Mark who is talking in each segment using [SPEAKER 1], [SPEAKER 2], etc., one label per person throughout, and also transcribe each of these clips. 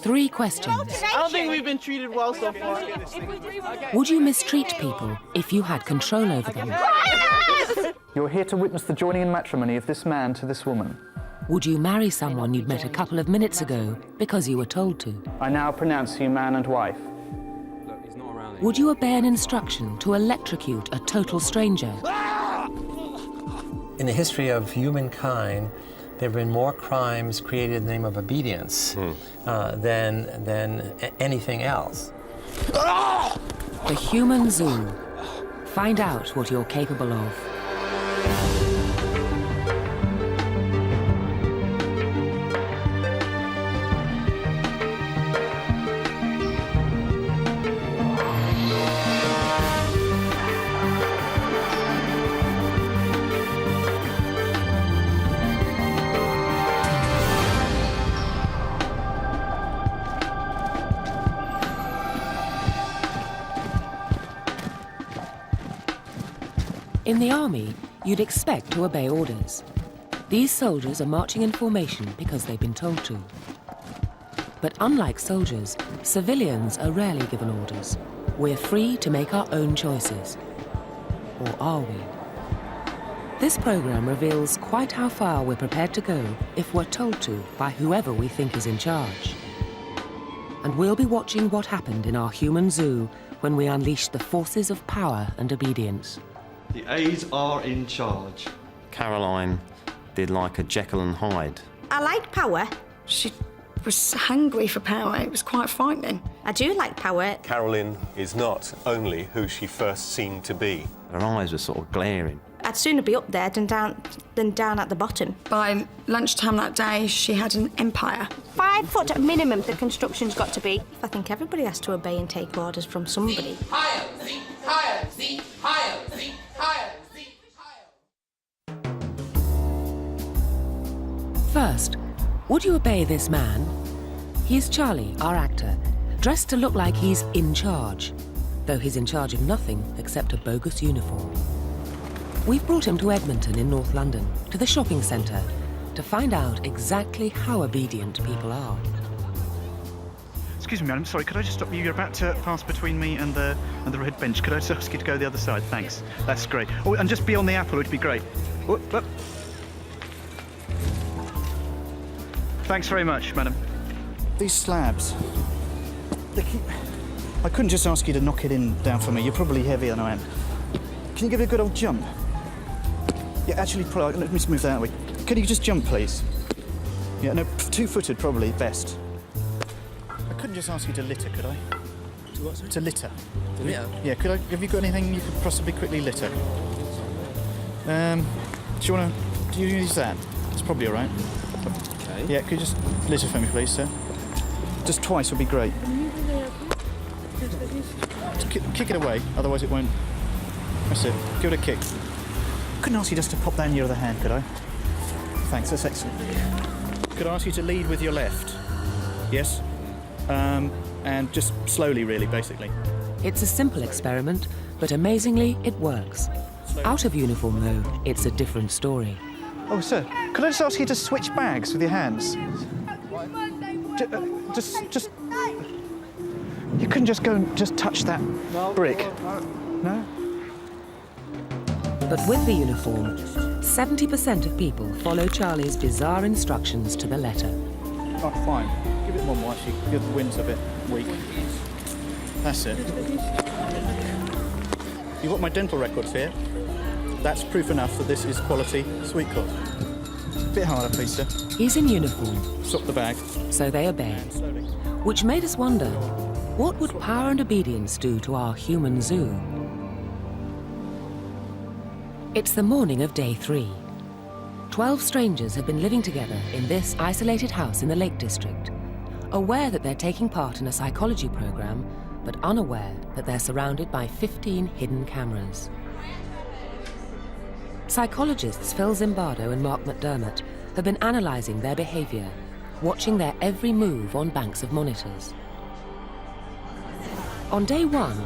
[SPEAKER 1] 3 questions.
[SPEAKER 2] I don't think we've been treated well so far.
[SPEAKER 1] Would you mistreat people if you had control over them?
[SPEAKER 3] You're here to witness the joining in matrimony of this man to this woman.
[SPEAKER 1] Would you marry someone you'd met a couple of minutes ago because you were told to?
[SPEAKER 3] I now pronounce you man and wife.
[SPEAKER 1] Would you obey an instruction to electrocute a total stranger?
[SPEAKER 4] In the history of humankind, there have been more crimes created in the name of obedience than anything else.
[SPEAKER 1] The Human Zoo. Find out what you're capable of. In the army, you'd expect to obey orders. These soldiers are marching in formation because they've been told to. But unlike soldiers, civilians are rarely given orders. We're free to make our own choices. Or are we? This program reveals quite how far we're prepared to go if we're told to by whoever we think is in charge. And we'll be watching what happened in our human zoo when we unleashed the forces of power and obedience.
[SPEAKER 5] The A's are in charge.
[SPEAKER 6] Caroline did like a Jekyll and Hyde.
[SPEAKER 7] I like power.
[SPEAKER 8] She was hungry for power. It was quite frightening.
[SPEAKER 7] I do like power.
[SPEAKER 9] Carolyn is not only who she first seemed to be.
[SPEAKER 6] Her eyes were sort of glaring.
[SPEAKER 7] I'd sooner be up there than down at the bottom.
[SPEAKER 8] By lunchtime that day, she had an empire.
[SPEAKER 7] 5 foot minimum the construction's got to be. I think everybody has to obey and take orders from somebody.
[SPEAKER 10] Higher, Z, higher, Z, higher, Z, higher, Z, higher.
[SPEAKER 1] First, would you obey this man? He's Charlie, our actor, dressed to look like he's in charge, though he's in charge of nothing except a bogus uniform. We've brought him to Edmonton in North London, to the shopping centre, to find out exactly how obedient people are.
[SPEAKER 11] Excuse me, madam, sorry, could I just stop you? You're about to pass between me and the red bench. Could I just ask you to go the other side? Thanks. That's great. Oh, and just beyond the apple would be great. Oh, look. Thanks very much, madam.
[SPEAKER 12] These slabs, I couldn't just ask you to knock it down for me. You're probably heavier than I am. Can you give it a good old jump? Yeah, actually, let me just move that way. Can you just jump, please? Yeah, no, 2-footed probably, best. I couldn't just ask you to litter, could I? To what? To litter.
[SPEAKER 4] To litter?
[SPEAKER 12] Yeah, have you got anything you could possibly quickly litter? Do you use that? It's probably all right.
[SPEAKER 4] Okay.
[SPEAKER 12] Yeah, could you just litter for me, please, sir? Just twice would be great. Just kick it away, otherwise it won't. That's it. Give it a kick. Couldn't ask you just to pop that in your other hand, could I? Thanks, that's excellent. Could I ask you to lead with your left? Yes? And just slowly, really, basically.
[SPEAKER 1] It's a simple experiment, but amazingly, it works. Out of uniform, though, it's a different story.
[SPEAKER 12] Oh, sir, could I just ask you to switch bags with your hands? Just... You couldn't just go and just touch that brick? No?
[SPEAKER 1] But with the uniform, 70% of people follow Charlie's bizarre instructions to the letter.
[SPEAKER 12] Oh, fine. Give it one more, actually. The wind's a bit weak. That's it. You want my dental records here? That's proof enough that this is quality sweet corn. A bit harder, please, sir.
[SPEAKER 1] He's in uniform.
[SPEAKER 12] Stop the bag.
[SPEAKER 1] So they obey. Which made us wonder, what would power and obedience do to our human zoo? It's the morning of day 3. 12 strangers have been living together in this isolated house in the Lake District, aware that they're taking part in a psychology program, but unaware that they're surrounded by 15 hidden cameras. Psychologists Phil Zimbardo and Mark McDermott have been analysing their behaviour, watching their every move on banks of monitors. On day 1,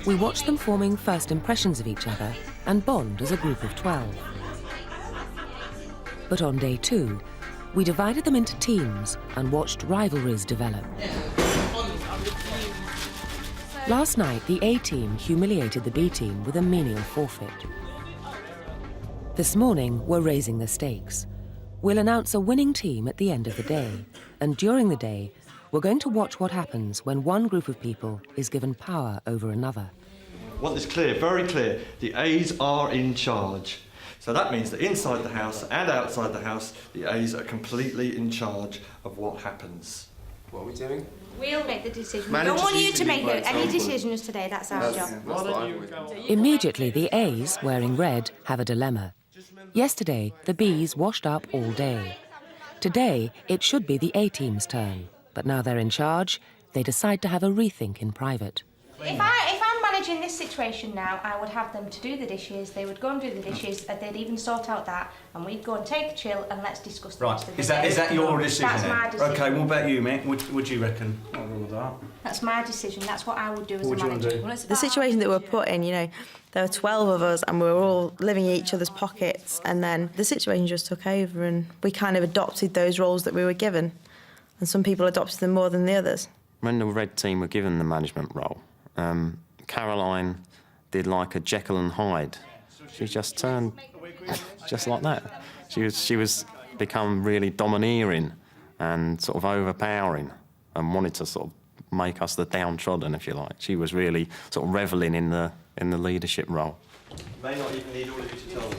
[SPEAKER 1] we watched them forming first impressions of each other and bond as a group of 12. But on day 2, We divided them into teams and watched rivalries develop. Last night, the A team humiliated the B team with a menial forfeit. This morning, we're raising the stakes. We'll announce a winning team at the end of the day, and during the day, we're going to watch what happens when one group of people is given power over another.
[SPEAKER 5] I want this clear, very clear. The A's are in charge. So that means that inside the house and outside the house, the A's are completely in charge of what happens.
[SPEAKER 10] What are we doing?
[SPEAKER 7] We'll make the decision.
[SPEAKER 5] Managers
[SPEAKER 7] We don't want you to
[SPEAKER 5] usually
[SPEAKER 7] make
[SPEAKER 5] lead by
[SPEAKER 7] any
[SPEAKER 5] example.
[SPEAKER 7] decisions today. That's our job.
[SPEAKER 1] Immediately, the A's, wearing red, have a dilemma. Yesterday, the B's washed up all day. Today, it should be the A team's turn, but now they're in charge, they decide to have a rethink in private.
[SPEAKER 7] If I'm managing this situation now, I would have them to do the dishes, they would go and do the dishes, and they'd even sort out that, and we'd go and take a chill and let's discuss the rest of the day.
[SPEAKER 13] Is that your decision?
[SPEAKER 7] That's my decision.
[SPEAKER 13] Okay, what about you, mate? What do you reckon? I'll roll with that.
[SPEAKER 7] That's my decision, that's what I would do as a
[SPEAKER 13] What would you want to
[SPEAKER 7] manager.
[SPEAKER 13] do?
[SPEAKER 14] The situation that we're put in, you know, there were 12 of us and we were all living in each other's pockets, and then the situation just took over and we kind of adopted those roles that we were given, and some people adopted them more than the others.
[SPEAKER 6] When the red team were given the management role, Caroline did like a Jekyll and Hyde. She just turned just like that. She was become really domineering and sort of overpowering and wanted to sort of make us the downtrodden, if you like. She was really sort of revelling in the leadership role.
[SPEAKER 5] May not even need all of you to tell them.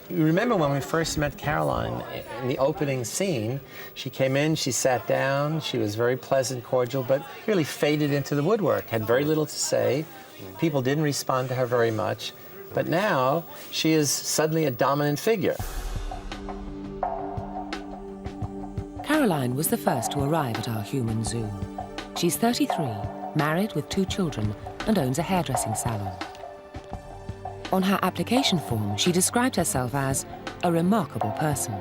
[SPEAKER 4] You remember when we first met Caroline in the opening scene, she came in, she sat down, she was very pleasant, cordial, but really faded into the woodwork, had very little to say. People didn't respond to her very much, but now she is suddenly a dominant figure.
[SPEAKER 1] Caroline was the first to arrive at our human zoo. She's 33, married with 2 children, and owns a hairdressing salon. On her application form, she described herself as a remarkable person.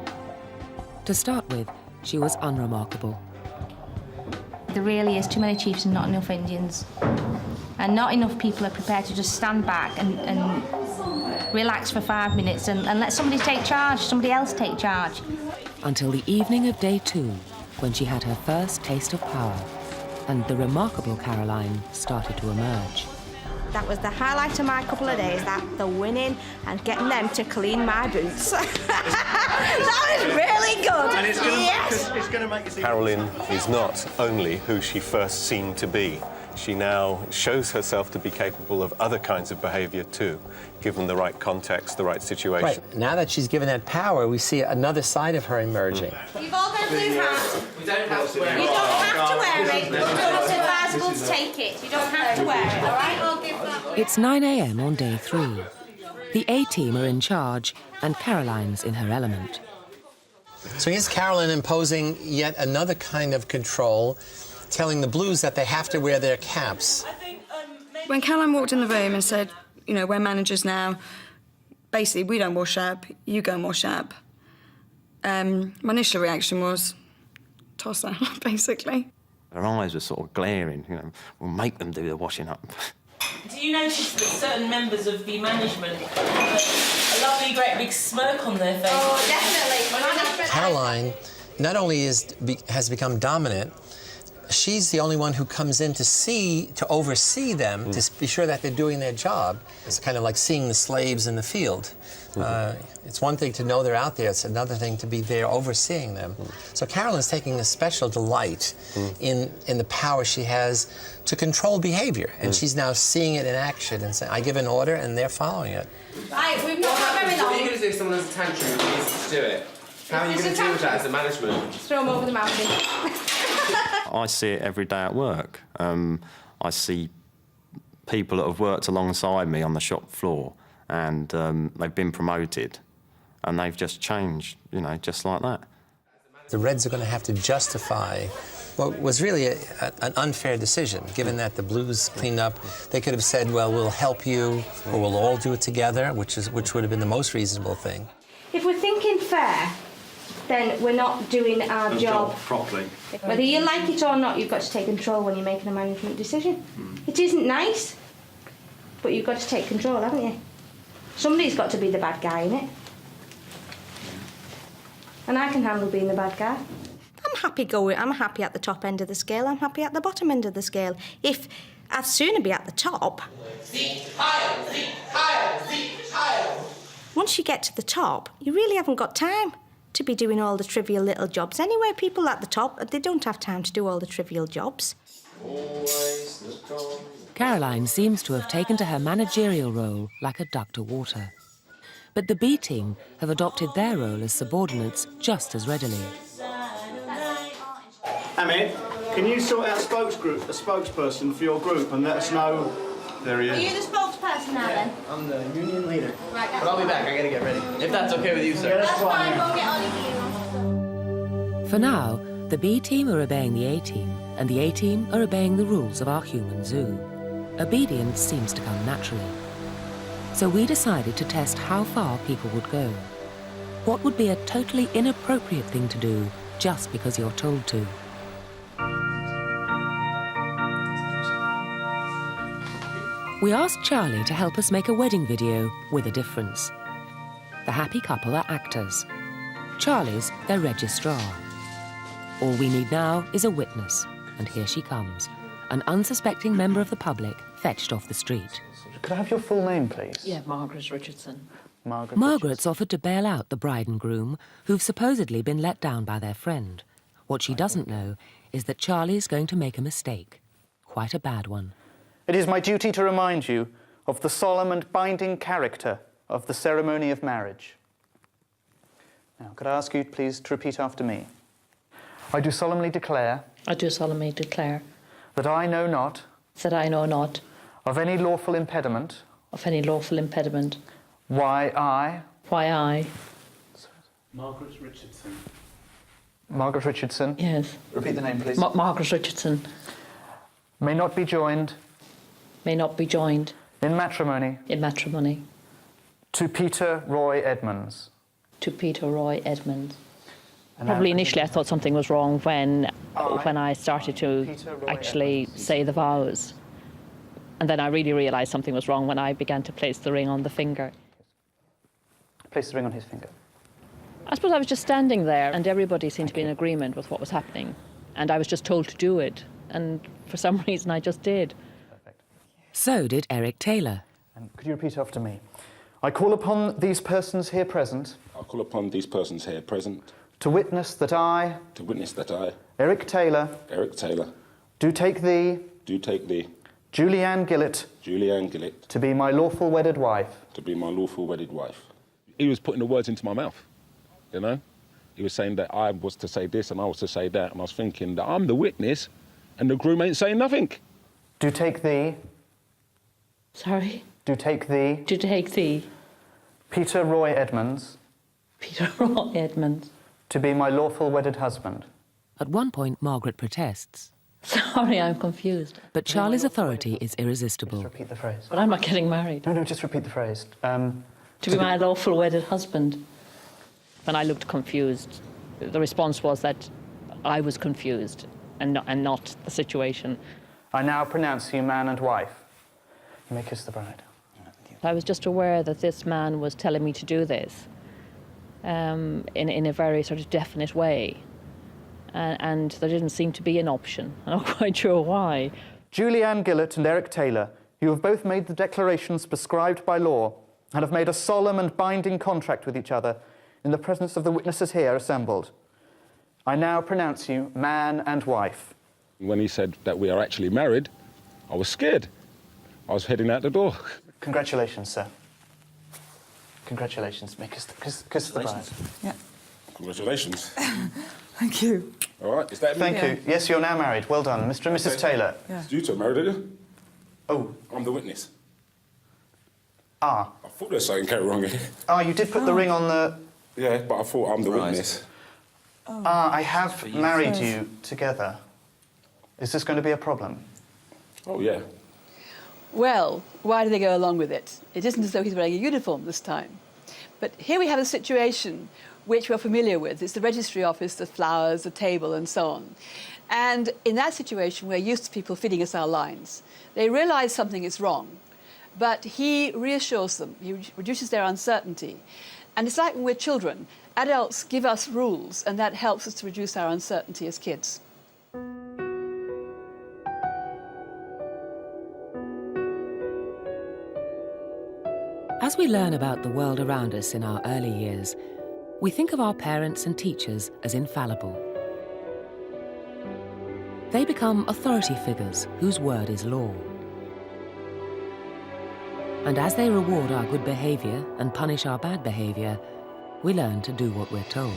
[SPEAKER 1] To start with, she was unremarkable.
[SPEAKER 7] There really is too many chiefs and not enough Indians. And not enough people are prepared to just stand back and relax for 5 minutes and let somebody take charge, somebody else take charge.
[SPEAKER 1] Until the evening of day 2, when she had her first taste of power, and the remarkable Caroline started to emerge.
[SPEAKER 7] That was the highlight of my couple of days, that the winning and getting them to clean my boots. That was really good.
[SPEAKER 13] And
[SPEAKER 7] Yes.
[SPEAKER 13] it's going to make you see...
[SPEAKER 9] Caroline is not only who she first seemed to be. She now shows herself to be capable of other kinds of behaviour too, given the right context, the right situation.
[SPEAKER 4] Right. Now that she's given that power, we see another side of her emerging.
[SPEAKER 7] You've all got a blue hat.
[SPEAKER 10] We don't have to wear it.
[SPEAKER 7] You don't have to wear it, but it's advisable to take it. You don't have to wear it, all right? I'll give that.
[SPEAKER 1] It's 9 a.m. on day 3. The A team are in charge, and Caroline's in her element.
[SPEAKER 4] So here's Caroline imposing yet another kind of control, telling the Blues that they have to wear their caps.
[SPEAKER 8] When Caroline walked in the room and said, you know, we're managers now, basically, we don't wash up, you go and wash up, my initial reaction was, toss that, basically.
[SPEAKER 6] Her eyes were sort of glaring, you know, we'll make them do the washing up.
[SPEAKER 15] Do you notice that certain members of the management have a lovely, great big smirk on their face?
[SPEAKER 7] Oh, definitely.
[SPEAKER 4] Caroline not only has become dominant, she's the only one who comes in to oversee them, to be sure that they're doing their job. It's kind of like seeing the slaves in the field. It's one thing to know they're out there, it's another thing to be there overseeing them. So Caroline's taking a special delight in the power she has to control behavior, and she's now seeing it in action and saying, I give an order and they're following it.
[SPEAKER 7] Right, we've not got very long.
[SPEAKER 10] What are you going to do if someone has a tantrum and needs to do it? How are you going to deal with that as a management?
[SPEAKER 7] Throw them over the mountain.
[SPEAKER 6] I see it every day at work. I see people that have worked alongside me on the shop floor, and they've been promoted, and they've just changed, you know, just like that.
[SPEAKER 4] The Reds are going to have to justify what was really an unfair decision, given that the Blues cleaned up. They could have said, well, we'll help you, or we'll all do it together, which would have been the most reasonable thing.
[SPEAKER 7] If we're thinking fair, then we're not doing our job
[SPEAKER 13] properly.
[SPEAKER 7] Whether you like it or not, you've got to take control when you're making a management decision. It isn't nice, but you've got to take control, haven't you? Somebody's got to be the bad guy, innit? And I can handle being the bad guy. I'm happy at the top end of the scale. I'm happy at the bottom end of the scale. If I'd sooner be at the top. Once you get to the top, you really haven't got time to be doing all the trivial little jobs. Anyway, people at the top, they don't have time to do all the trivial jobs.
[SPEAKER 1] Caroline seems to have taken to her managerial role like a duck to water. But the B team have adopted their role as subordinates just as readily.
[SPEAKER 12] Amit, can you sort out a spokesperson for your group and let us know? There he is.
[SPEAKER 7] Are you the spokesperson now, then?
[SPEAKER 2] I'm the union leader.
[SPEAKER 7] Right,
[SPEAKER 2] but I'll be back. I gotta get ready. If that's okay with you, sir.
[SPEAKER 7] That's fine. We'll get on with you.
[SPEAKER 1] For now, the B team are obeying the A team, and the A team are obeying the rules of our human zoo. Obedience seems to come naturally. So we decided to test how far people would go. What would be a totally inappropriate thing to do just because you're told to? We asked Charlie to help us make a wedding video with a difference. The happy couple are actors. Charlie's their registrar. All we need now is a witness, and here she comes, an unsuspecting member of the public fetched off the street.
[SPEAKER 3] Could I have your full name, please?
[SPEAKER 16] Yeah, Margaret Richardson.
[SPEAKER 1] Margaret's offered to bail out the bride and groom, who've supposedly been let down by their friend. What she doesn't know is that Charlie's going to make a mistake. Quite a bad one.
[SPEAKER 3] It is my duty to remind you of the solemn and binding character of the ceremony of marriage. Now, could I ask you, please, to repeat after me? I do solemnly declare...
[SPEAKER 16] I do solemnly declare...
[SPEAKER 3] that I know not...
[SPEAKER 16] that I know not...
[SPEAKER 3] of any lawful impediment...
[SPEAKER 16] of any lawful impediment...
[SPEAKER 3] why I...
[SPEAKER 13] Margaret Richardson.
[SPEAKER 3] Margaret Richardson.
[SPEAKER 16] Yes.
[SPEAKER 3] Repeat the name, please.
[SPEAKER 16] Margaret Richardson.
[SPEAKER 3] May not be joined...
[SPEAKER 16] may not be joined...
[SPEAKER 3] in matrimony...
[SPEAKER 16] in matrimony...
[SPEAKER 3] to Peter Roy Edmonds...
[SPEAKER 16] to Peter Roy Edmonds. Probably initially I thought something was wrong when I started to actually say the vows. And then I really realised something was wrong when I began to place the ring on the finger.
[SPEAKER 3] Place the ring on his finger.
[SPEAKER 16] I suppose I was just standing there and everybody seemed to be in agreement with what was happening. And I was just told to do it. And for some reason I just did.
[SPEAKER 3] Perfect.
[SPEAKER 1] So did Eric Taylor.
[SPEAKER 3] And could you repeat after me? I call upon these persons here present...
[SPEAKER 17] I call upon these persons here present...
[SPEAKER 3] to witness that I...
[SPEAKER 17] to witness that I...
[SPEAKER 3] Eric Taylor...
[SPEAKER 17] Eric Taylor...
[SPEAKER 3] do take thee...
[SPEAKER 17] do take thee...
[SPEAKER 3] Julianne Gillett...
[SPEAKER 17] Julianne Gillett...
[SPEAKER 3] to be my lawful wedded wife...
[SPEAKER 17] to be my lawful wedded wife. He was putting the words into my mouth, you know? He was saying that I was to say this and I was to say that, and I was thinking that I'm the witness and the groom ain't saying nothing.
[SPEAKER 3] Do take thee...
[SPEAKER 16] Sorry?
[SPEAKER 3] Do take thee...
[SPEAKER 16] do take thee...
[SPEAKER 3] Peter Roy Edmonds...
[SPEAKER 16] Peter Roy Edmonds...
[SPEAKER 3] to be my lawful wedded husband.
[SPEAKER 1] At one point, Margaret protests.
[SPEAKER 16] Sorry, I'm confused.
[SPEAKER 1] But Charlie's authority is irresistible.
[SPEAKER 3] Just repeat the phrase.
[SPEAKER 16] But I'm not getting married.
[SPEAKER 3] No, just repeat the phrase.
[SPEAKER 16] To be my lawful wedded husband. When I looked confused, the response was that I was confused and not the situation.
[SPEAKER 3] I now pronounce you man and wife. You may kiss the bride.
[SPEAKER 16] I was just aware that this man was telling me to do this in a very sort of definite way. And there didn't seem to be an option. I'm not quite sure why.
[SPEAKER 3] Julianne Gillett and Eric Taylor, you have both made the declarations prescribed by law and have made a solemn and binding contract with each other in the presence of the witnesses here assembled. I now pronounce you man and wife.
[SPEAKER 17] When he said that we are actually married, I was scared. I was heading out the door.
[SPEAKER 3] Congratulations, sir. Congratulations. May kiss the bride.
[SPEAKER 18] Yeah.
[SPEAKER 17] Congratulations.
[SPEAKER 18] Thank you.
[SPEAKER 17] All right, is that me?
[SPEAKER 3] Thank you. Yes, you're now married. Well done. Mr. and Mrs. Taylor.
[SPEAKER 18] Yeah.
[SPEAKER 17] You two are married, are you?
[SPEAKER 3] Oh.
[SPEAKER 17] I'm the witness.
[SPEAKER 3] Ah.
[SPEAKER 17] I thought there was something going wrong here.
[SPEAKER 3] Ah, you did put the ring on the...
[SPEAKER 17] Yeah, but I thought I'm the witness.
[SPEAKER 18] Oh.
[SPEAKER 3] Ah, I have married you together. Is this going to be a problem?
[SPEAKER 17] Oh, yeah.
[SPEAKER 18] Well, why do they go along with it? It isn't as though he's wearing a uniform this time. But here we have a situation which we're familiar with. It's the registry office, the flowers, the table, and so on. And in that situation, we're used to people feeding us our lines. They realise something is wrong, but he reassures them. He reduces their uncertainty. And it's like when we're children. Adults give us rules, and that helps us to reduce our uncertainty as kids.
[SPEAKER 1] As we learn about the world around us in our early years, we think of our parents and teachers as infallible. They become authority figures whose word is law. And as they reward our good behaviour and punish our bad behaviour, we learn to do what we're told.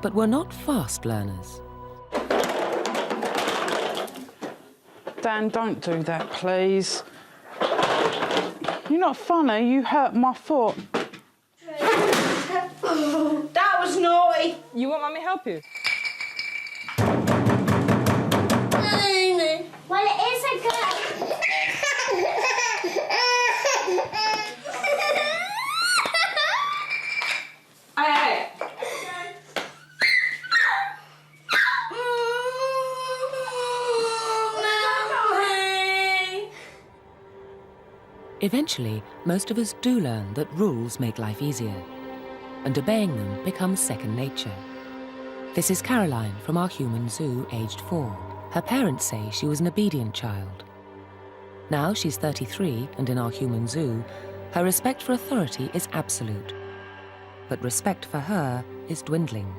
[SPEAKER 1] But we're not fast learners.
[SPEAKER 19] Dan, don't do that, please. You're not funny, you hurt my foot.
[SPEAKER 20] That was naughty. You want Mummy help you?
[SPEAKER 21] Well, it is a good...
[SPEAKER 20] Hey.
[SPEAKER 1] Eventually, most of us do learn that rules make life easier, and obeying them becomes second nature. This is Caroline from our human zoo, aged 4. Her parents say she was an obedient child. Now she's 33, and in our human zoo, her respect for authority is absolute. But respect for her is dwindling.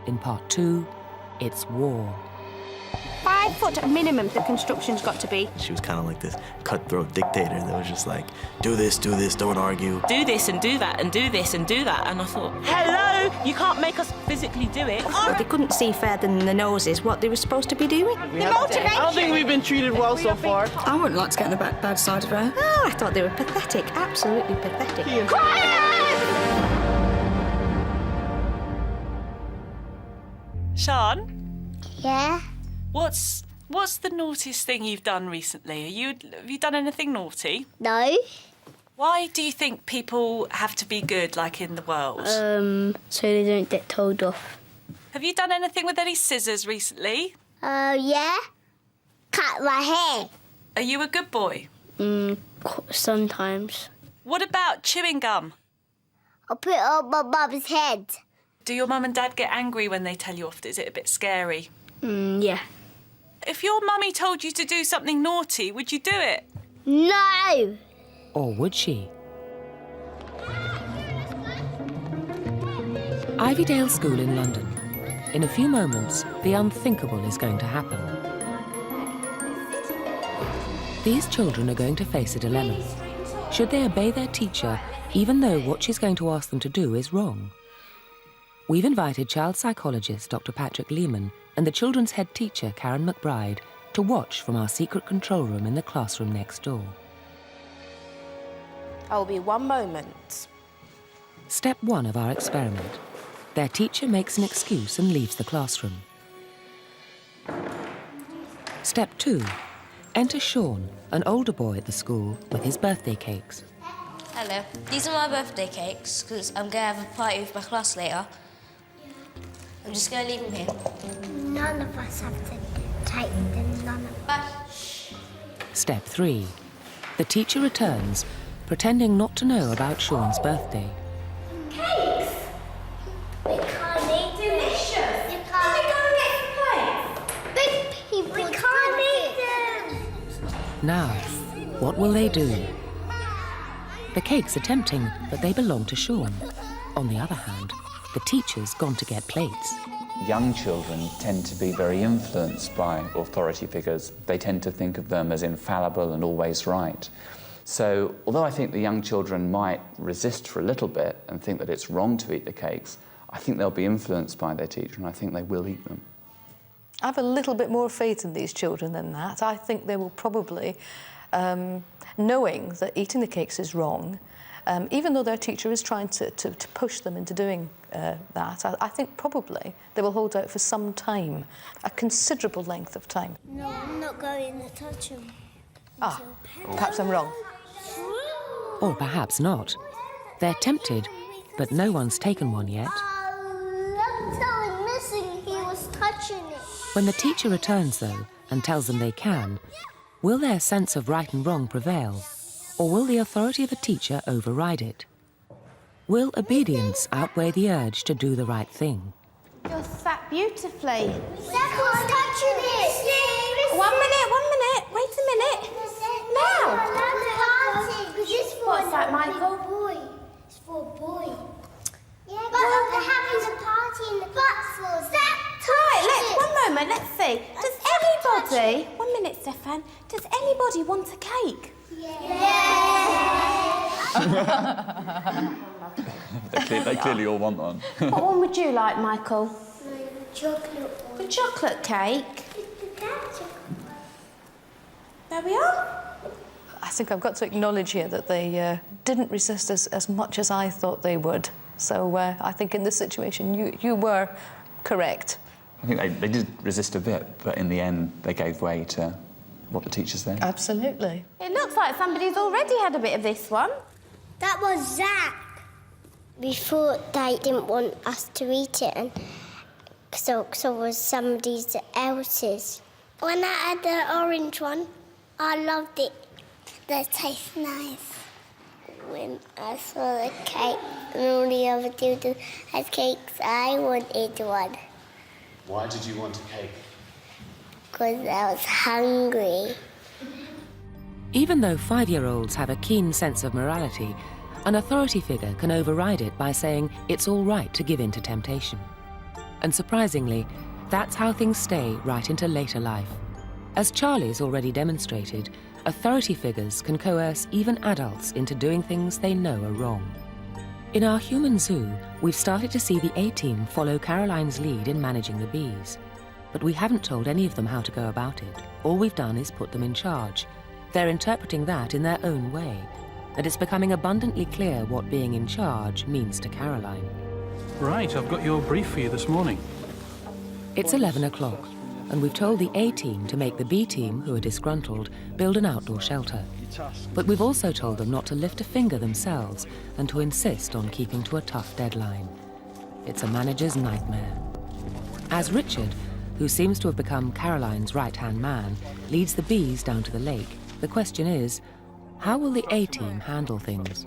[SPEAKER 1] In part 2, it's war.
[SPEAKER 21] 5 foot minimum the construction's got to be.
[SPEAKER 2] She was kind of like this cutthroat dictator that was just like, do this, don't argue.
[SPEAKER 15] Do this and do that and do this and do that. And I thought, hello, you can't make us physically do it.
[SPEAKER 21] They couldn't see further than the noses what they were supposed to be doing. The motivation.
[SPEAKER 20] I don't think we've been treated well so far.
[SPEAKER 8] I wouldn't like to get on the bad side of her.
[SPEAKER 21] Oh, I thought they were pathetic, absolutely pathetic.
[SPEAKER 15] Sean?
[SPEAKER 21] Yeah?
[SPEAKER 15] What's the naughtiest thing you've done recently? Have you done anything naughty?
[SPEAKER 21] No.
[SPEAKER 15] Why do you think people have to be good, like in the world?
[SPEAKER 21] So they don't get told off.
[SPEAKER 15] Have you done anything with any scissors recently?
[SPEAKER 21] Yeah. Cut my hair.
[SPEAKER 15] Are you a good boy?
[SPEAKER 21] Sometimes.
[SPEAKER 15] What about chewing gum?
[SPEAKER 21] I'll put it on my mum's head.
[SPEAKER 15] Do your mum and dad get angry when they tell you off? Is it a bit scary?
[SPEAKER 21] Yeah.
[SPEAKER 15] If your mummy told you to do something naughty, would you do it?
[SPEAKER 21] No!
[SPEAKER 1] Or would she? Ivydale School in London. In a few moments, the unthinkable is going to happen. These children are going to face a dilemma. Should they obey their teacher, even though what she's going to ask them to do is wrong? We've invited child psychologist Dr. Patrick Lehman and the children's head teacher, Karen McBride, to watch from our secret control room in the classroom next door.
[SPEAKER 21] I'll be 1 moment.
[SPEAKER 1] Step 1 of our experiment. Their teacher makes an excuse and leaves the classroom. Step 2. Enter Sean, an older boy at the school, with his birthday cakes.
[SPEAKER 21] Hello. These are my birthday cakes, because I'm going to have a party with my class later. I'm just going to leave them here. None of us have to take them, none of us.
[SPEAKER 1] Step 3. The teacher returns, pretending not to know about Sean's birthday.
[SPEAKER 21] Cakes! We can't eat delicious. You can't go and get some plates. Big people. We can't eat them.
[SPEAKER 1] Now, what will they do? The cakes are tempting, but they belong to Sean. On the other hand, the teacher's gone to get plates.
[SPEAKER 22] Young children tend to be very influenced by authority figures. They tend to think of them as infallible and always right. So, although I think the young children might resist for a little bit and think that it's wrong to eat the cakes, I think they'll be influenced by their teacher and I think they will eat them.
[SPEAKER 23] I have a little bit more faith in these children than that. I think they will probably, knowing that eating the cakes is wrong, even though their teacher is trying to push them into doing that, I think probably they will hold out for some time, a considerable length of time.
[SPEAKER 21] No, I'm not going to touch them.
[SPEAKER 23] Ah, perhaps I'm wrong.
[SPEAKER 1] Or perhaps not. They're tempted, but no one's taken one yet.
[SPEAKER 21] I'm telling Missing he was touching it.
[SPEAKER 1] When the teacher returns, though, and tells them they can, will their sense of right and wrong prevail? Or will the authority of a teacher override it? Will obedience outweigh the urge to do the right thing?
[SPEAKER 21] You're sat beautifully.
[SPEAKER 5] Stop touching it.
[SPEAKER 21] 1 minute. Wait a minute. Now. What's that, Michael?
[SPEAKER 5] It's for a boy. Yeah, but they're having a party in the classroom.
[SPEAKER 21] Right, 1 moment, let's see. Does anybody... 1 minute, Stefan. Does anybody want a cake?
[SPEAKER 22] They clearly all want one.
[SPEAKER 21] What one would you like, Michael?
[SPEAKER 5] The chocolate one.
[SPEAKER 21] The chocolate cake? There we are.
[SPEAKER 23] I think I've got to acknowledge here that they didn't resist as much as I thought they would. So I think in this situation, you were correct.
[SPEAKER 22] I think they did resist a bit, but in the end, they gave way to what the teachers said.
[SPEAKER 23] Absolutely.
[SPEAKER 21] It looks like somebody's already had a bit of this one.
[SPEAKER 5] That was Zach. We thought they didn't want us to eat it, and so was somebody else's. When I had the orange one, I loved it. They taste nice. When I saw the cake and all the other children had cakes, I wanted one.
[SPEAKER 11] Why did you want a cake?
[SPEAKER 5] Because I was hungry.
[SPEAKER 1] Even though 5-year-olds have a keen sense of morality, an authority figure can override it by saying it's all right to give in to temptation. And surprisingly, that's how things stay right into later life. As Charlie's already demonstrated, authority figures can coerce even adults into doing things they know are wrong. In our human zoo, we've started to see the A-team follow Caroline's lead in managing the bees. But we haven't told any of them how to go about it. All we've done is put them in charge. They're interpreting that in their own way, and it's becoming abundantly clear what being in charge means to Caroline.
[SPEAKER 13] Right, I've got your brief for you this morning.
[SPEAKER 1] It's 11 o'clock, and we've told the A-team to make the B-team, who are disgruntled, build an outdoor shelter. But we've also told them not to lift a finger themselves and to insist on keeping to a tough deadline. It's a manager's nightmare. As Richard, who seems to have become Caroline's right-hand man, leads the bees down to the lake, the question is, how will the A-team handle things?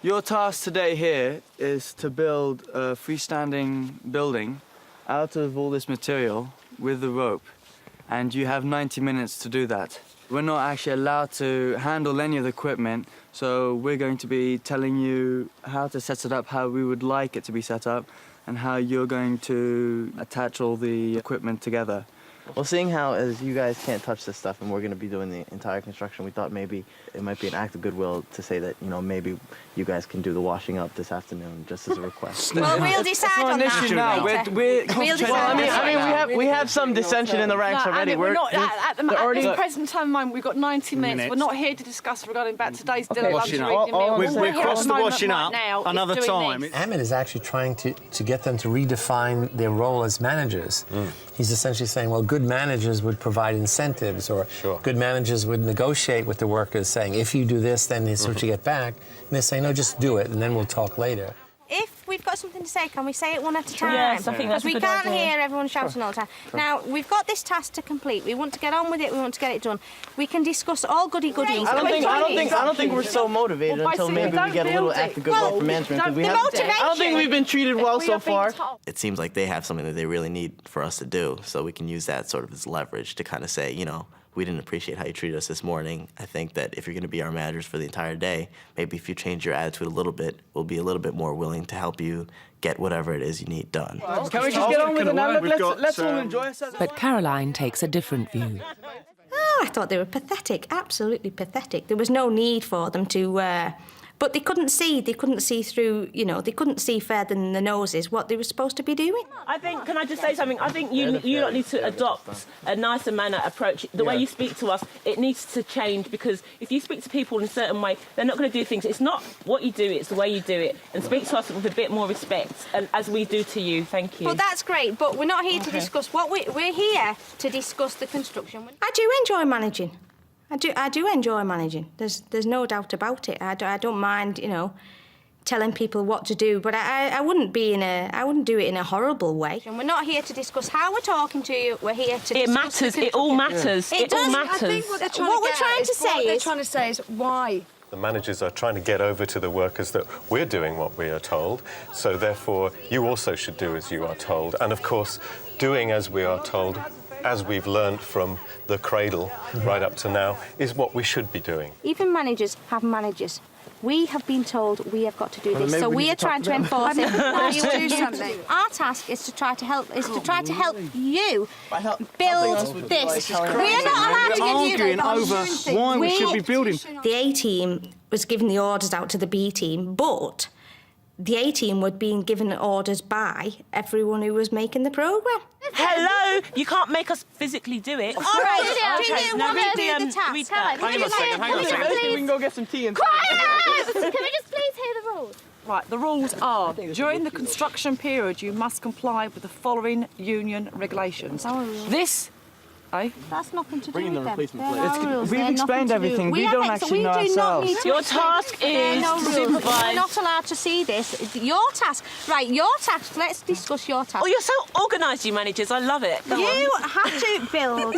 [SPEAKER 14] Your task today here is to build a freestanding building out of all this material with the rope, and you have 90 minutes to do that. We're not actually allowed to handle any of the equipment, so we're going to be telling you how to set it up, how we would like it to be set up, and how you're going to attach all the equipment together.
[SPEAKER 2] Well, seeing how as you guys can't touch this stuff and we're going to be doing the entire construction, we thought maybe it might be an act of goodwill to say that, maybe you guys can do the washing up this afternoon just as a request.
[SPEAKER 21] Well, we'll decide on that later. We'll decide.
[SPEAKER 20] We have some dissension in the ranks already.
[SPEAKER 19] We're not at the present time in mind. We've got 90 minutes. We're not here to discuss regarding about today's dinner.
[SPEAKER 13] We've crossed the washing up another time.
[SPEAKER 4] Ahmed is actually trying to get them to redefine their role as managers. He's essentially saying, well, good managers would provide incentives, or good managers would negotiate with the workers, saying, if you do this, then this is what you get back. And they say, no, just do it, and then we'll talk later.
[SPEAKER 21] If we've got something to say, can we say it one at a time?
[SPEAKER 15] Yes, I think that's a good
[SPEAKER 21] Because we can't
[SPEAKER 15] idea.
[SPEAKER 21] hear everyone shouting all the time. Now, we've got this task to complete. We want to get on with it. We want to get it done. We can discuss all goody-goodies.
[SPEAKER 20] I don't think we're so motivated until maybe we get a little act of goodwill from management. I don't think we've been treated well so far.
[SPEAKER 2] It seems like they have something that they really need for us to do, so we can use that sort of as leverage to kind of say, we didn't appreciate how you treated us this morning. I think that if you're going to be our managers for the entire day, maybe if you change your attitude a little bit, we'll be a little bit more willing to help you get whatever it is you need done.
[SPEAKER 20] Can we just get on with it now? Let's all enjoy ourselves.
[SPEAKER 1] But Caroline takes a different view.
[SPEAKER 21] Oh, I thought they were pathetic, absolutely pathetic. There was no need for them to... But they couldn't see through, they couldn't see further than the noses what they were supposed to be doing.
[SPEAKER 15] I think, can I just say something? I think you lot need to adopt a nicer manner approach. The way you speak to us, it needs to change, because if you speak to people in a certain way, they're not going to do things. It's not what you do, it's the way you do it. And speak to us with a bit more respect, as we do to you. Thank you.
[SPEAKER 21] Well, that's great, but we're not here to discuss what we're here to discuss the construction. I do enjoy managing. I do enjoy managing. There's no doubt about it. I don't mind, telling people what to do, but I wouldn't do it in a horrible way. And we're not here to discuss how we're talking to you. We're here to.
[SPEAKER 15] It matters. It all matters.
[SPEAKER 21] It does.
[SPEAKER 15] all matters.
[SPEAKER 21] I think what we're trying to say
[SPEAKER 8] is why
[SPEAKER 6] The managers are trying to get over to the workers that we're doing what we are told, so therefore you also should do as you are told. And of course, doing as we are told, as we've learned from the cradle right up to now, is what we should be doing.
[SPEAKER 9] Even managers have managers. We have been told we have got to do this, so we are trying to enforce it. You will do something. Our task is to try to help. You build this. We are not allowed to give you.
[SPEAKER 13] Arguing over why we should be building.
[SPEAKER 9] The A team was giving the orders out to the B team, but the A team were being given orders by everyone who was making the programme.
[SPEAKER 15] Hello, you can't make us physically do it.
[SPEAKER 9] All right, do you want to do the task?
[SPEAKER 13] Hang on a second. We can go get some tea and...
[SPEAKER 9] Quiet! Can we just please hear the rules?
[SPEAKER 10] Right, the rules are, during the construction period, you must comply with the following union regulations. This...
[SPEAKER 9] That's nothing to do
[SPEAKER 13] Bring in
[SPEAKER 9] with
[SPEAKER 13] the
[SPEAKER 9] them.
[SPEAKER 13] replacement plate. We've explained everything. We don't actually know ourselves.
[SPEAKER 15] Your task is to supervise.
[SPEAKER 9] We're not allowed to see this. Your task. Right, your task. Let's discuss your task.
[SPEAKER 15] Oh, you're so organised, you managers. I love it.
[SPEAKER 9] You have to build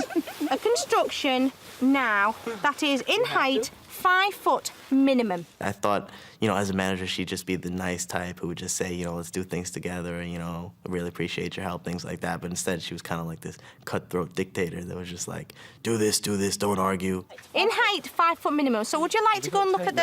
[SPEAKER 9] a construction now that is in height 5 foot minimum.
[SPEAKER 2] I thought, you know, as a manager, she'd just be the nice type who would just say, you know, let's do things together, you know, I really appreciate your help, things like that. But instead, she was kind of like this cutthroat dictator that was just like, do this, don't argue.
[SPEAKER 9] In height, 5 foot minimum. So would you like to go and look at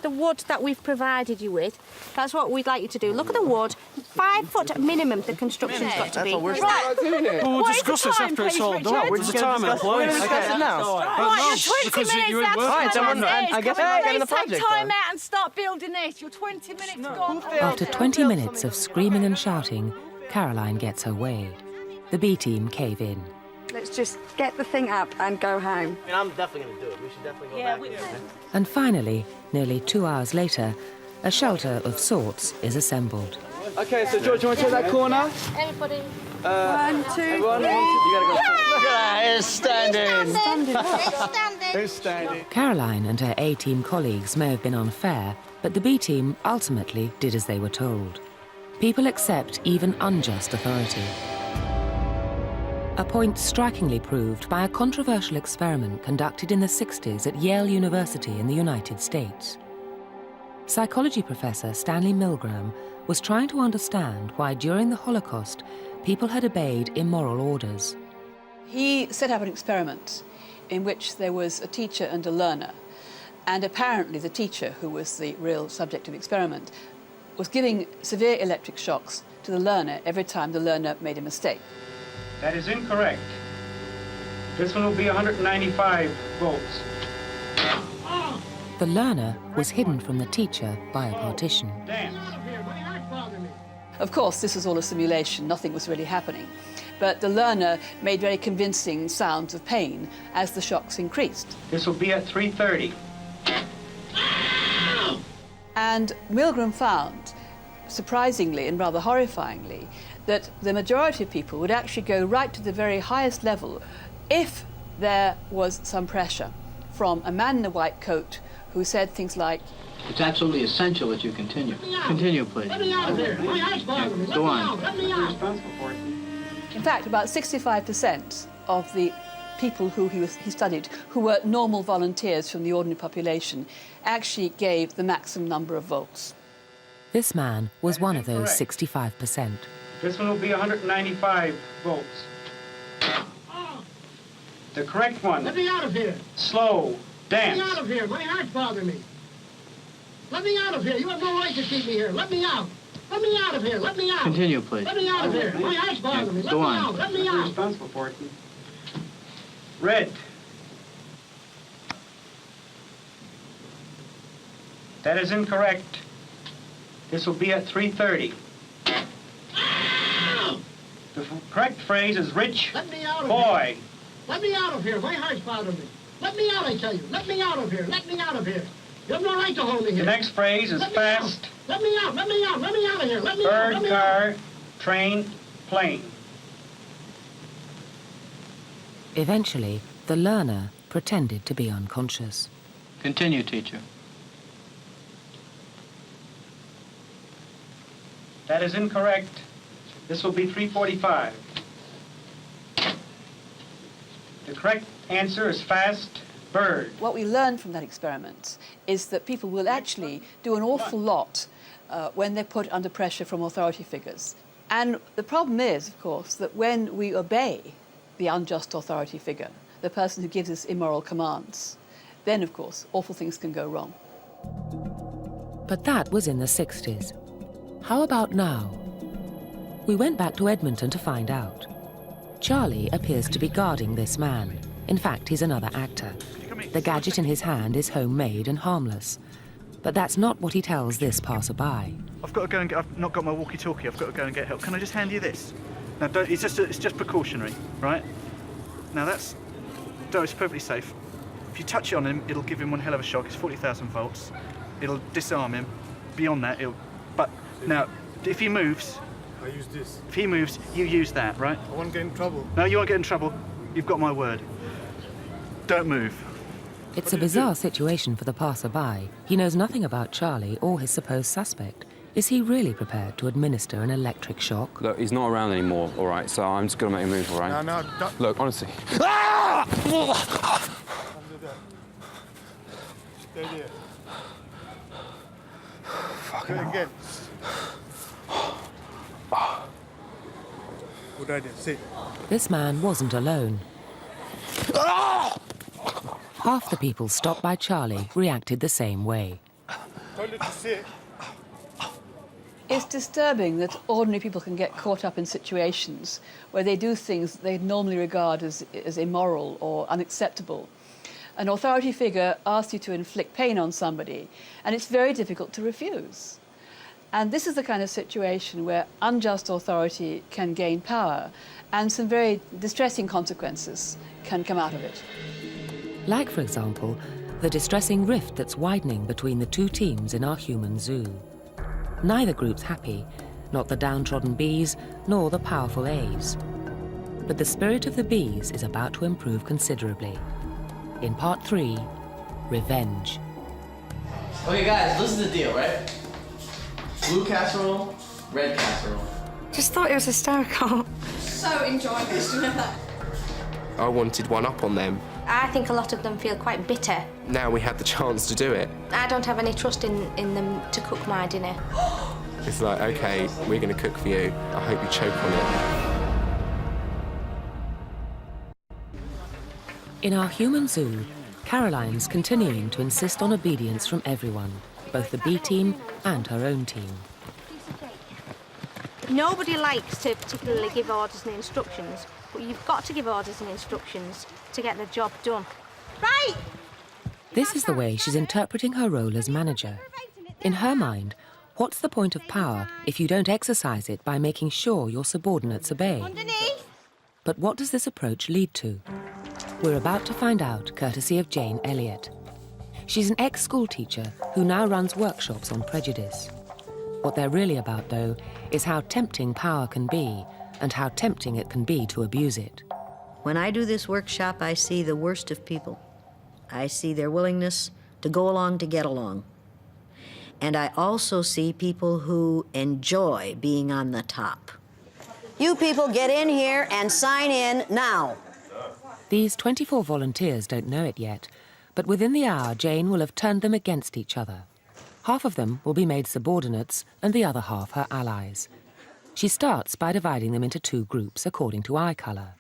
[SPEAKER 9] the wood that we've provided you with? That's what we'd like you to do. Look at the wood. 5 foot minimum the construction's got to be.
[SPEAKER 13] Right. We'll discuss this after it's all done. We're just time employees.
[SPEAKER 20] We're going to discuss it now.
[SPEAKER 9] Right, you're 20 minutes after
[SPEAKER 20] I guess we're not getting the project
[SPEAKER 18] Take time out and start building this. You're 20 minutes gone.
[SPEAKER 1] After 20 minutes of screaming and shouting, Caroline gets her way. The B team cave in.
[SPEAKER 8] Let's just get the thing up and go home.
[SPEAKER 20] I mean, I'm definitely going to do it. We should definitely go back.
[SPEAKER 1] And finally, nearly 2 hours later, a shelter of sorts is assembled.
[SPEAKER 14] Okay, so George, you want to take that corner?
[SPEAKER 9] Everybody.
[SPEAKER 8] 1, 2, 3.
[SPEAKER 14] You gotta go.
[SPEAKER 20] It's standing.
[SPEAKER 8] It's standing.
[SPEAKER 1] Caroline and her A-team colleagues may have been unfair, but the B-team ultimately did as they were told. People accept even unjust authority. A point strikingly proved by a controversial experiment conducted in the 60s at Yale University in the United States. Psychology professor Stanley Milgram was trying to understand why during the Holocaust people had obeyed immoral orders.
[SPEAKER 18] He set up an experiment in which there was a teacher and a learner, and apparently the teacher, who was the real subject of the experiment, was giving severe electric shocks to the learner every time the learner made a mistake.
[SPEAKER 24] That is incorrect. This one will be 195 volts.
[SPEAKER 1] The learner was hidden from the teacher by a partition.
[SPEAKER 18] Of course, this was all a simulation, nothing was really happening. But the learner made very convincing sounds of pain as the shocks increased.
[SPEAKER 24] This will be at 3:30.
[SPEAKER 18] And Milgram found, surprisingly and rather horrifyingly, that the majority of people would actually go right to the very highest level if there was some pressure from a man in a white coat who said things like,
[SPEAKER 25] "It's absolutely essential that you continue. Continue, please.
[SPEAKER 26] Let me out of here. My eyes bother me.
[SPEAKER 25] Go on.
[SPEAKER 26] Let me out.
[SPEAKER 18] In fact, about 65% of the people who he studied, who were normal volunteers from the ordinary population, actually gave the maximum number of volts.
[SPEAKER 1] This man was one of those 65%.
[SPEAKER 24] This one will be 195 volts. The correct one.
[SPEAKER 26] Let me out of here.
[SPEAKER 24] Slow. Dance.
[SPEAKER 26] Let me out of here. My eyes bother me. Let me out of here. You have no right to keep me here. Let me out. Let me out of here. Let me out.
[SPEAKER 25] Continue, please.
[SPEAKER 26] Let me out of here. My eyes bother me. Let
[SPEAKER 25] Go
[SPEAKER 26] me
[SPEAKER 25] on.
[SPEAKER 26] out. Let me out.
[SPEAKER 24] Responsible for it. Red. That is incorrect. This will be at 3:30. The correct phrase is rich
[SPEAKER 26] Let me out of
[SPEAKER 24] boy.
[SPEAKER 26] here. Let me out of here. My eyes bother me. Let me out, I tell you. Let me out of here. Let me out of here. You have no right to hold me here.
[SPEAKER 24] The next phrase is
[SPEAKER 26] Let me
[SPEAKER 24] fast.
[SPEAKER 26] out. Let me out. Let me out. Let me out of here. Let me out.
[SPEAKER 24] Bird,
[SPEAKER 26] Let me
[SPEAKER 24] car,
[SPEAKER 26] out.
[SPEAKER 24] train, plane.
[SPEAKER 1] Eventually, the learner pretended to be unconscious.
[SPEAKER 25] Continue, teacher.
[SPEAKER 24] That is incorrect. This will be 3:45. The correct answer is fast,
[SPEAKER 26] bird.
[SPEAKER 18] What we learned from that experiment is that people will actually do an awful lot when they're put under pressure from authority figures. And the problem is, of course, that when we obey the unjust authority figure, the person who gives us immoral commands, then, of course, awful things can go wrong.
[SPEAKER 1] But that was in the 60s. How about now? We went back to Edmonton to find out. Charlie appears to be guarding this man. In fact, he's another actor. The gadget in his hand is homemade and harmless. But that's not what he tells this passerby.
[SPEAKER 13] I've got to go and get... I've not got my walkie-talkie. I've got to go and get help. Can I just hand you this? Now, don't... It's just precautionary, right? Now, that's... No, it's perfectly safe. If you touch it on him, it'll give him one hell of a shock. It's 40,000 volts. It'll disarm him. Beyond that, it'll... But, now, if he moves...
[SPEAKER 3] I use this.
[SPEAKER 13] If he moves, you use that, right?
[SPEAKER 3] I won't get in trouble.
[SPEAKER 13] No, you won't get in trouble. You've got my word. Don't move.
[SPEAKER 1] It's a bizarre situation for the passerby. He knows nothing about Charlie or his supposed suspect. Is he really prepared to administer an electric shock?
[SPEAKER 7] Look, he's not around anymore, all right? So I'm just going to make a move, all right?
[SPEAKER 3] No, don't.
[SPEAKER 7] Look, honestly.
[SPEAKER 3] Don't do that. Stay there.
[SPEAKER 7] Fucking
[SPEAKER 3] Do it again. Good idea. Sit.
[SPEAKER 1] This man wasn't alone. Half the people stopped by Charlie reacted the same way.
[SPEAKER 3] Told you to sit.
[SPEAKER 18] It's disturbing that ordinary people can get caught up in situations where they do things that they normally regard as immoral or unacceptable. An authority figure asks you to inflict pain on somebody, and it's very difficult to refuse. And this is the kind of situation where unjust authority can gain power, and some very distressing consequences can come out of it.
[SPEAKER 1] Like, for example, the distressing rift that's widening between the two teams in our human zoo. Neither group's happy, not the downtrodden Bs, nor the powerful As. But the spirit of the Bs is about to improve considerably. In part 3, revenge.
[SPEAKER 20] Okay, guys, this is the deal, right? Blue casserole, red casserole.
[SPEAKER 8] Just thought it was hysterical.
[SPEAKER 9] So enjoying this, you know that?
[SPEAKER 12] I wanted one up on them.
[SPEAKER 9] I think a lot of them feel quite bitter.
[SPEAKER 12] Now we had the chance to do it.
[SPEAKER 9] I don't have any trust in them to cook my dinner.
[SPEAKER 12] It's like, okay, we're going to cook for you. I hope you choke on it.
[SPEAKER 1] In our human zoo, Caroline's continuing to insist on obedience from everyone, both the B team and her own team.
[SPEAKER 9] Nobody likes to particularly give orders and instructions, but you've got to give orders and instructions to get the job done. Right!
[SPEAKER 1] This is the way she's interpreting her role as manager. In her mind, what's the point of power if you don't exercise it by making sure your subordinates obey?
[SPEAKER 9] Underneath!
[SPEAKER 1] But what does this approach lead to? We're about to find out, courtesy of Jane Elliott. She's an ex-school teacher who now runs workshops on prejudice. What they're really about, though, is how tempting power can be and how tempting it can be to abuse it.
[SPEAKER 16] When I do this workshop, I see the worst of people. I see their willingness to go along to get along. And I also see people who enjoy being on the top. You people get in here and sign in now.
[SPEAKER 1] These 24 volunteers don't know it yet, but within the hour, Jane will have turned them against each other. Half of them will be made subordinates and the other half her allies. She starts by dividing them into two groups according to eye colour.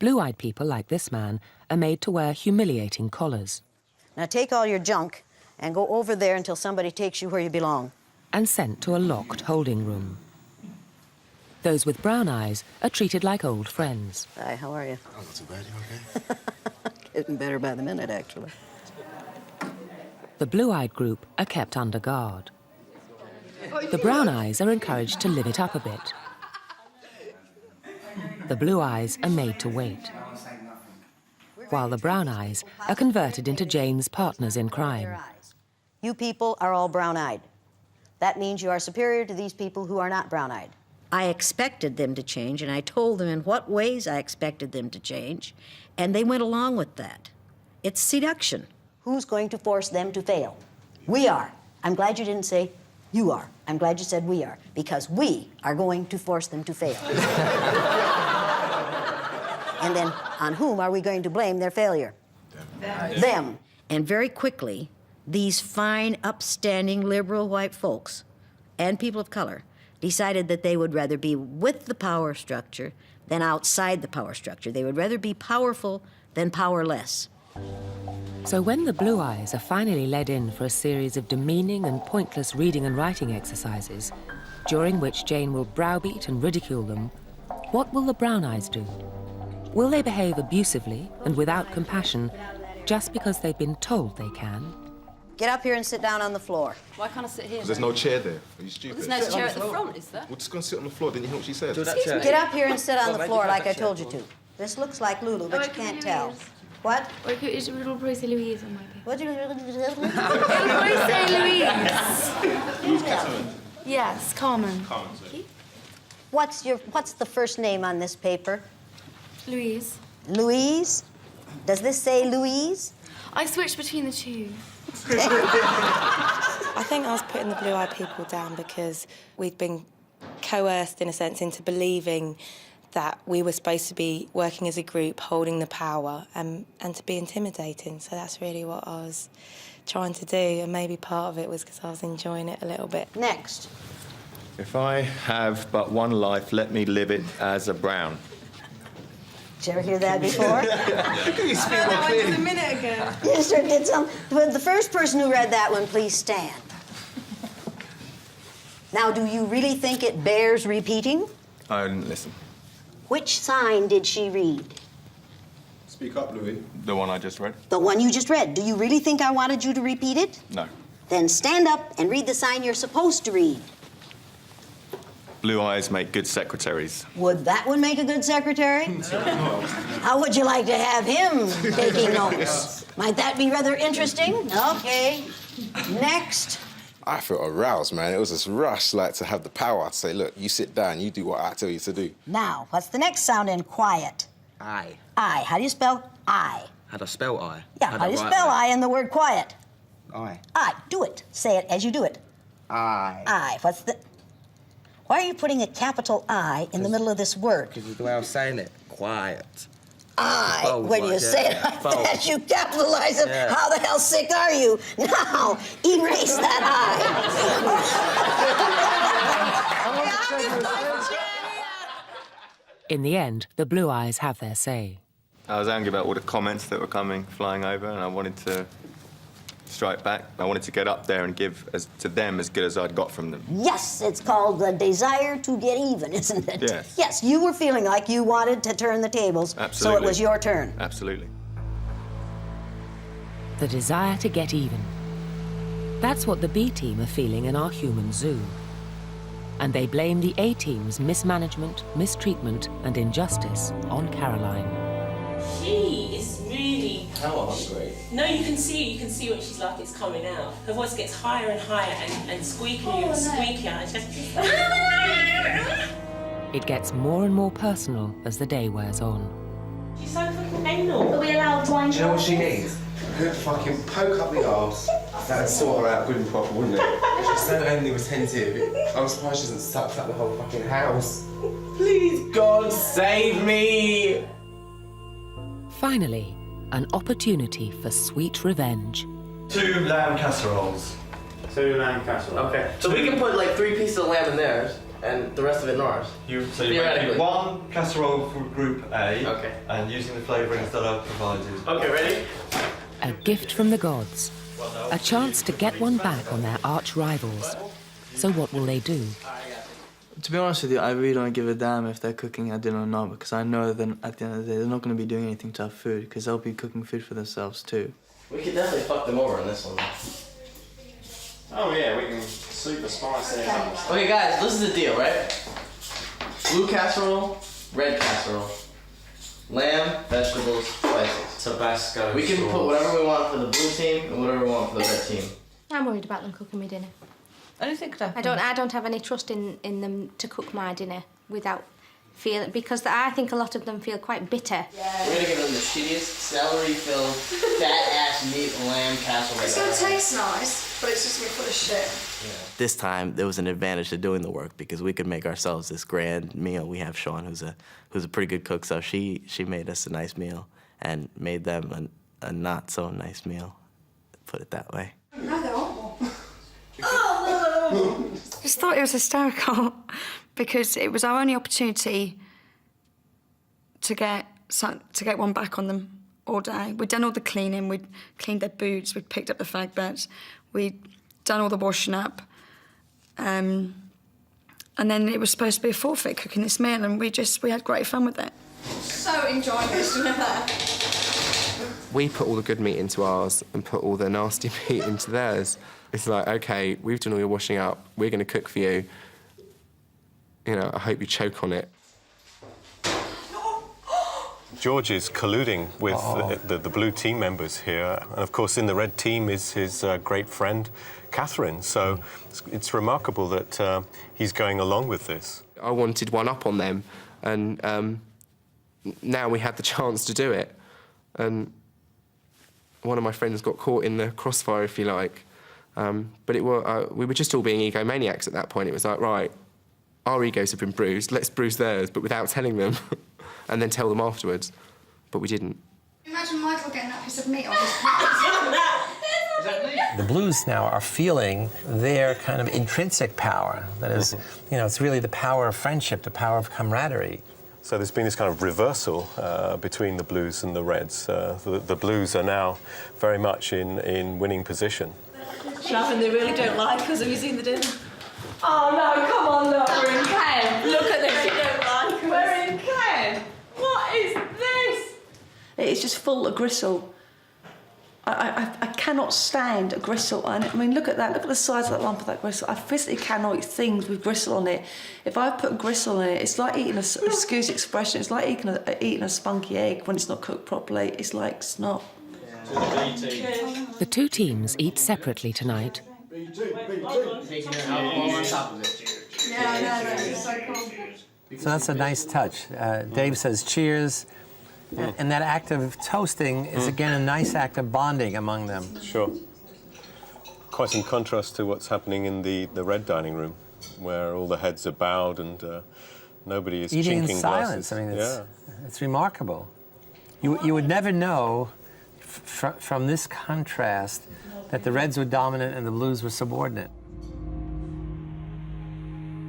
[SPEAKER 1] Blue-eyed people like this man are made to wear humiliating collars.
[SPEAKER 16] Now take all your junk and go over there until somebody takes you where you belong.
[SPEAKER 1] And sent to a locked holding room. Those with brown eyes are treated like old friends.
[SPEAKER 16] Hi, how are you?
[SPEAKER 3] Oh, not too bad. You okay?
[SPEAKER 16] Getting better by the minute, actually.
[SPEAKER 1] The blue-eyed group are kept under guard. The brown eyes are encouraged to live it up a bit. The blue eyes are made to wait, while the brown eyes are converted into Jane's partners in crime.
[SPEAKER 16] You people are all brown-eyed. That means you are superior to these people who are not brown-eyed. I expected them to change, and I told them in what ways I expected them to change, and they went along with that. It's seduction. Who's going to force them to fail? We are. I'm glad you didn't say you are. I'm glad you said we are, because we are going to force them to fail. And then on whom are we going to blame their failure? Them. And very quickly, these fine, upstanding, liberal white folks and people of color decided that they would rather be with the power structure than outside the power structure. They would rather be powerful than powerless.
[SPEAKER 1] So when the Blue Eyes are finally led in for a series of demeaning and pointless reading and writing exercises, during which Jane will browbeat and ridicule them, what will the Brown Eyes do? Will they behave abusively and without compassion just because they've been told they can?
[SPEAKER 16] Get up here and sit down on the floor.
[SPEAKER 5] Why can't I sit here?
[SPEAKER 11] There's no chair there. Are you stupid?
[SPEAKER 5] Well, there's no chair at the front, is there?
[SPEAKER 11] Well, just go and sit on the floor. Didn't you hear what she said?
[SPEAKER 16] Get up here and sit on the floor like I told you to. This looks like Lulu, but you can't tell. What?
[SPEAKER 21] It'll probably say Louise on my paper.
[SPEAKER 16] What do you...
[SPEAKER 21] It'll probably say Louise.
[SPEAKER 11] Who's Catherine?
[SPEAKER 21] Yes, Carmen.
[SPEAKER 16] What's the first name on this paper?
[SPEAKER 21] Louise.
[SPEAKER 16] Louise? Does this say Louise?
[SPEAKER 21] I switched between the two.
[SPEAKER 17] I think I was putting the blue-eyed people down because we'd been coerced, in a sense, into believing that we were supposed to be working as a group, holding the power, and to be intimidating. So that's really what I was trying to do, and maybe part of it was because I was enjoying it a little bit.
[SPEAKER 16] Next.
[SPEAKER 19] If I have but one life, let me live it as a Brown.
[SPEAKER 16] Did you ever hear that before?
[SPEAKER 19] You speak more
[SPEAKER 21] That
[SPEAKER 19] clearly.
[SPEAKER 21] was a minute ago.
[SPEAKER 16] You sure did some. But the first person who read that one, please stand. Now, do you really think it bears repeating?
[SPEAKER 19] I didn't listen.
[SPEAKER 16] Which sign did she read?
[SPEAKER 11] Speak up, Louis.
[SPEAKER 19] The one I just read?
[SPEAKER 16] The one you just read. Do you really think I wanted you to repeat it?
[SPEAKER 19] No.
[SPEAKER 16] Then stand up and read the sign you're supposed to read.
[SPEAKER 19] Blue eyes make good secretaries.
[SPEAKER 16] Would that one make a good secretary? How would you like to have him taking notes? Might that be rather interesting? Okay. Next.
[SPEAKER 3] I felt aroused, man. It was this rush, like, to have the power to say, look, you sit down, you do what I tell you to do.
[SPEAKER 16] Now, what's the next sound in quiet?
[SPEAKER 22] I.
[SPEAKER 16] I. How do you spell I?
[SPEAKER 22] How do I spell I?
[SPEAKER 16] Yeah, how do you spell I in the word quiet?
[SPEAKER 22] I.
[SPEAKER 16] I. Do it. Say it as you do it.
[SPEAKER 22] I.
[SPEAKER 16] I. What's the... Why are you putting a capital I in the middle of this word?
[SPEAKER 22] Because of the way I was saying it. Quiet.
[SPEAKER 16] I.
[SPEAKER 22] Bold,
[SPEAKER 16] When you
[SPEAKER 22] like,
[SPEAKER 16] say it
[SPEAKER 22] yeah.
[SPEAKER 16] like
[SPEAKER 22] Bold.
[SPEAKER 16] that, you capitalize it.
[SPEAKER 22] Yeah.
[SPEAKER 16] How the hell sick are you? Now, erase that
[SPEAKER 1] In the end, the Blue Eyes have their say.
[SPEAKER 19] I was angry about all the comments that were coming, flying over, and I wanted to strike back. I wanted to get up there and give to them as good as I'd got from them.
[SPEAKER 16] Yes, it's called the desire to get even, isn't it?
[SPEAKER 19] Yes.
[SPEAKER 16] Yes, you were feeling like you wanted to turn the tables,
[SPEAKER 19] Absolutely.
[SPEAKER 16] so it was your turn.
[SPEAKER 19] Absolutely.
[SPEAKER 1] The desire to get even. That's what the B team are feeling in our human zoo. And they blame the A team's mismanagement, mistreatment, and injustice on Caroline.
[SPEAKER 15] She is really...
[SPEAKER 22] How hungry?
[SPEAKER 15] No, you can see what she's like, it's coming out. Her voice gets higher and higher and squeakier and squeakier. And it's just...
[SPEAKER 1] It gets more and more personal as the day wears on.
[SPEAKER 15] She's so fucking anal.
[SPEAKER 21] Are we allowed wine?
[SPEAKER 22] Do you know what she needs? Good fucking poke up the arse. That'd sort her out good and proper, wouldn't it? She's so only retentive. I'm surprised she hasn't sucked up the whole fucking house. Please, God, save me!
[SPEAKER 1] Finally, an opportunity for sweet revenge.
[SPEAKER 13] 2 lamb casseroles.
[SPEAKER 24] 2 lamb casseroles.
[SPEAKER 20] Okay, so we can put like 3 pieces of lamb in theirs and the rest of it in ours.
[SPEAKER 13] So you're
[SPEAKER 20] Theoretically.
[SPEAKER 13] making 1 casserole for group A,
[SPEAKER 20] Okay.
[SPEAKER 13] and using the flavourings that I've provided.
[SPEAKER 20] Okay, ready?
[SPEAKER 1] A gift from the gods. A chance to get one back on their arch rivals. So what will they do?
[SPEAKER 14] To be honest with you, I really don't give a damn if they're cooking our dinner or not, because I know that at the end of the day, they're not going to be doing anything to our food, because they'll be cooking food for themselves too.
[SPEAKER 20] We could definitely fuck them over on this one.
[SPEAKER 24] Oh yeah, we can super spice it up.
[SPEAKER 20] Okay guys, this is the deal, right? Blue casserole, red casserole. Lamb, vegetables, spices.
[SPEAKER 22] Tabasco.
[SPEAKER 20] We can put whatever we want for the blue team and whatever we want for the red team.
[SPEAKER 21] I'm worried about them cooking me dinner.
[SPEAKER 5] I don't think so.
[SPEAKER 21] I don't have any trust in them to cook my dinner without feeling, because I think a lot of them feel quite bitter.
[SPEAKER 20] We're gonna give them the shittiest celery-filled, fat-ass meat lamb casserole.
[SPEAKER 8] It's gonna taste nice, but it's just gonna be full of shit.
[SPEAKER 2] This time, there was an advantage to doing the work because we could make ourselves this grand meal. We have Sean, who's a pretty good cook, so she made us a nice meal and made them a not so nice meal, put it that way.
[SPEAKER 8] Just thought it was hysterical because it was our only opportunity to get one back on them all day. We'd done all the cleaning, we'd cleaned their boots, we'd picked up the fag beds, we'd done all the washing up, and then it was supposed to be a forfeit cooking this meal, and we had great fun with it.
[SPEAKER 4] So enjoying this.
[SPEAKER 12] We put all the good meat into ours and put all the nasty meat into theirs. It's like, OK, we've done all your washing up, we're going to cook for you. You know, I hope you choke on it.
[SPEAKER 6] George is colluding with the blue team members here. And, of course, in the red team is his great friend, Catherine. So it's remarkable that he's going along with this.
[SPEAKER 12] I wanted one up on them, and now we had the chance to do it. And one of my friends got caught in the crossfire, if you like. But we were just all being egomaniacs at that point. It was like, right, our egos have been bruised, let's bruise theirs, but without telling them, and then tell them afterwards. But we didn't.
[SPEAKER 4] Imagine Michael getting that piece of meat on his
[SPEAKER 10] The blues now are feeling their kind of intrinsic power. That is, you know, it's really the power of friendship, the power of camaraderie.
[SPEAKER 6] So there's been this kind of reversal between the blues and the reds. The blues are now very much in winning position.
[SPEAKER 5] Shavin, they really don't like us. Have you seen the dinner?
[SPEAKER 4] Oh no, come on, look, we're in Ken.
[SPEAKER 5] Look at this, you don't like us.
[SPEAKER 4] We're in Ken. What is this?
[SPEAKER 5] It's just full of gristle. I cannot stand a gristle. And I mean, look at that. Look at the size of that lump of that gristle. I physically cannot eat things with gristle on it. If I put gristle in it, it's like eating excuse the expression, it's like eating a spunky egg when it's not cooked properly. It's like snot.
[SPEAKER 1] The two teams eat separately tonight.
[SPEAKER 10] So that's a nice touch. Dave says cheers. And that act of toasting is, again, a nice act of bonding among them.
[SPEAKER 6] Sure. Quite in contrast to what's happening in the red dining room, where all the heads are bowed and nobody is
[SPEAKER 10] eating
[SPEAKER 6] chinking
[SPEAKER 10] in silence.
[SPEAKER 6] glasses.
[SPEAKER 10] I mean, it's remarkable. You would never know from this contrast that the Reds were dominant and the Blues were subordinate.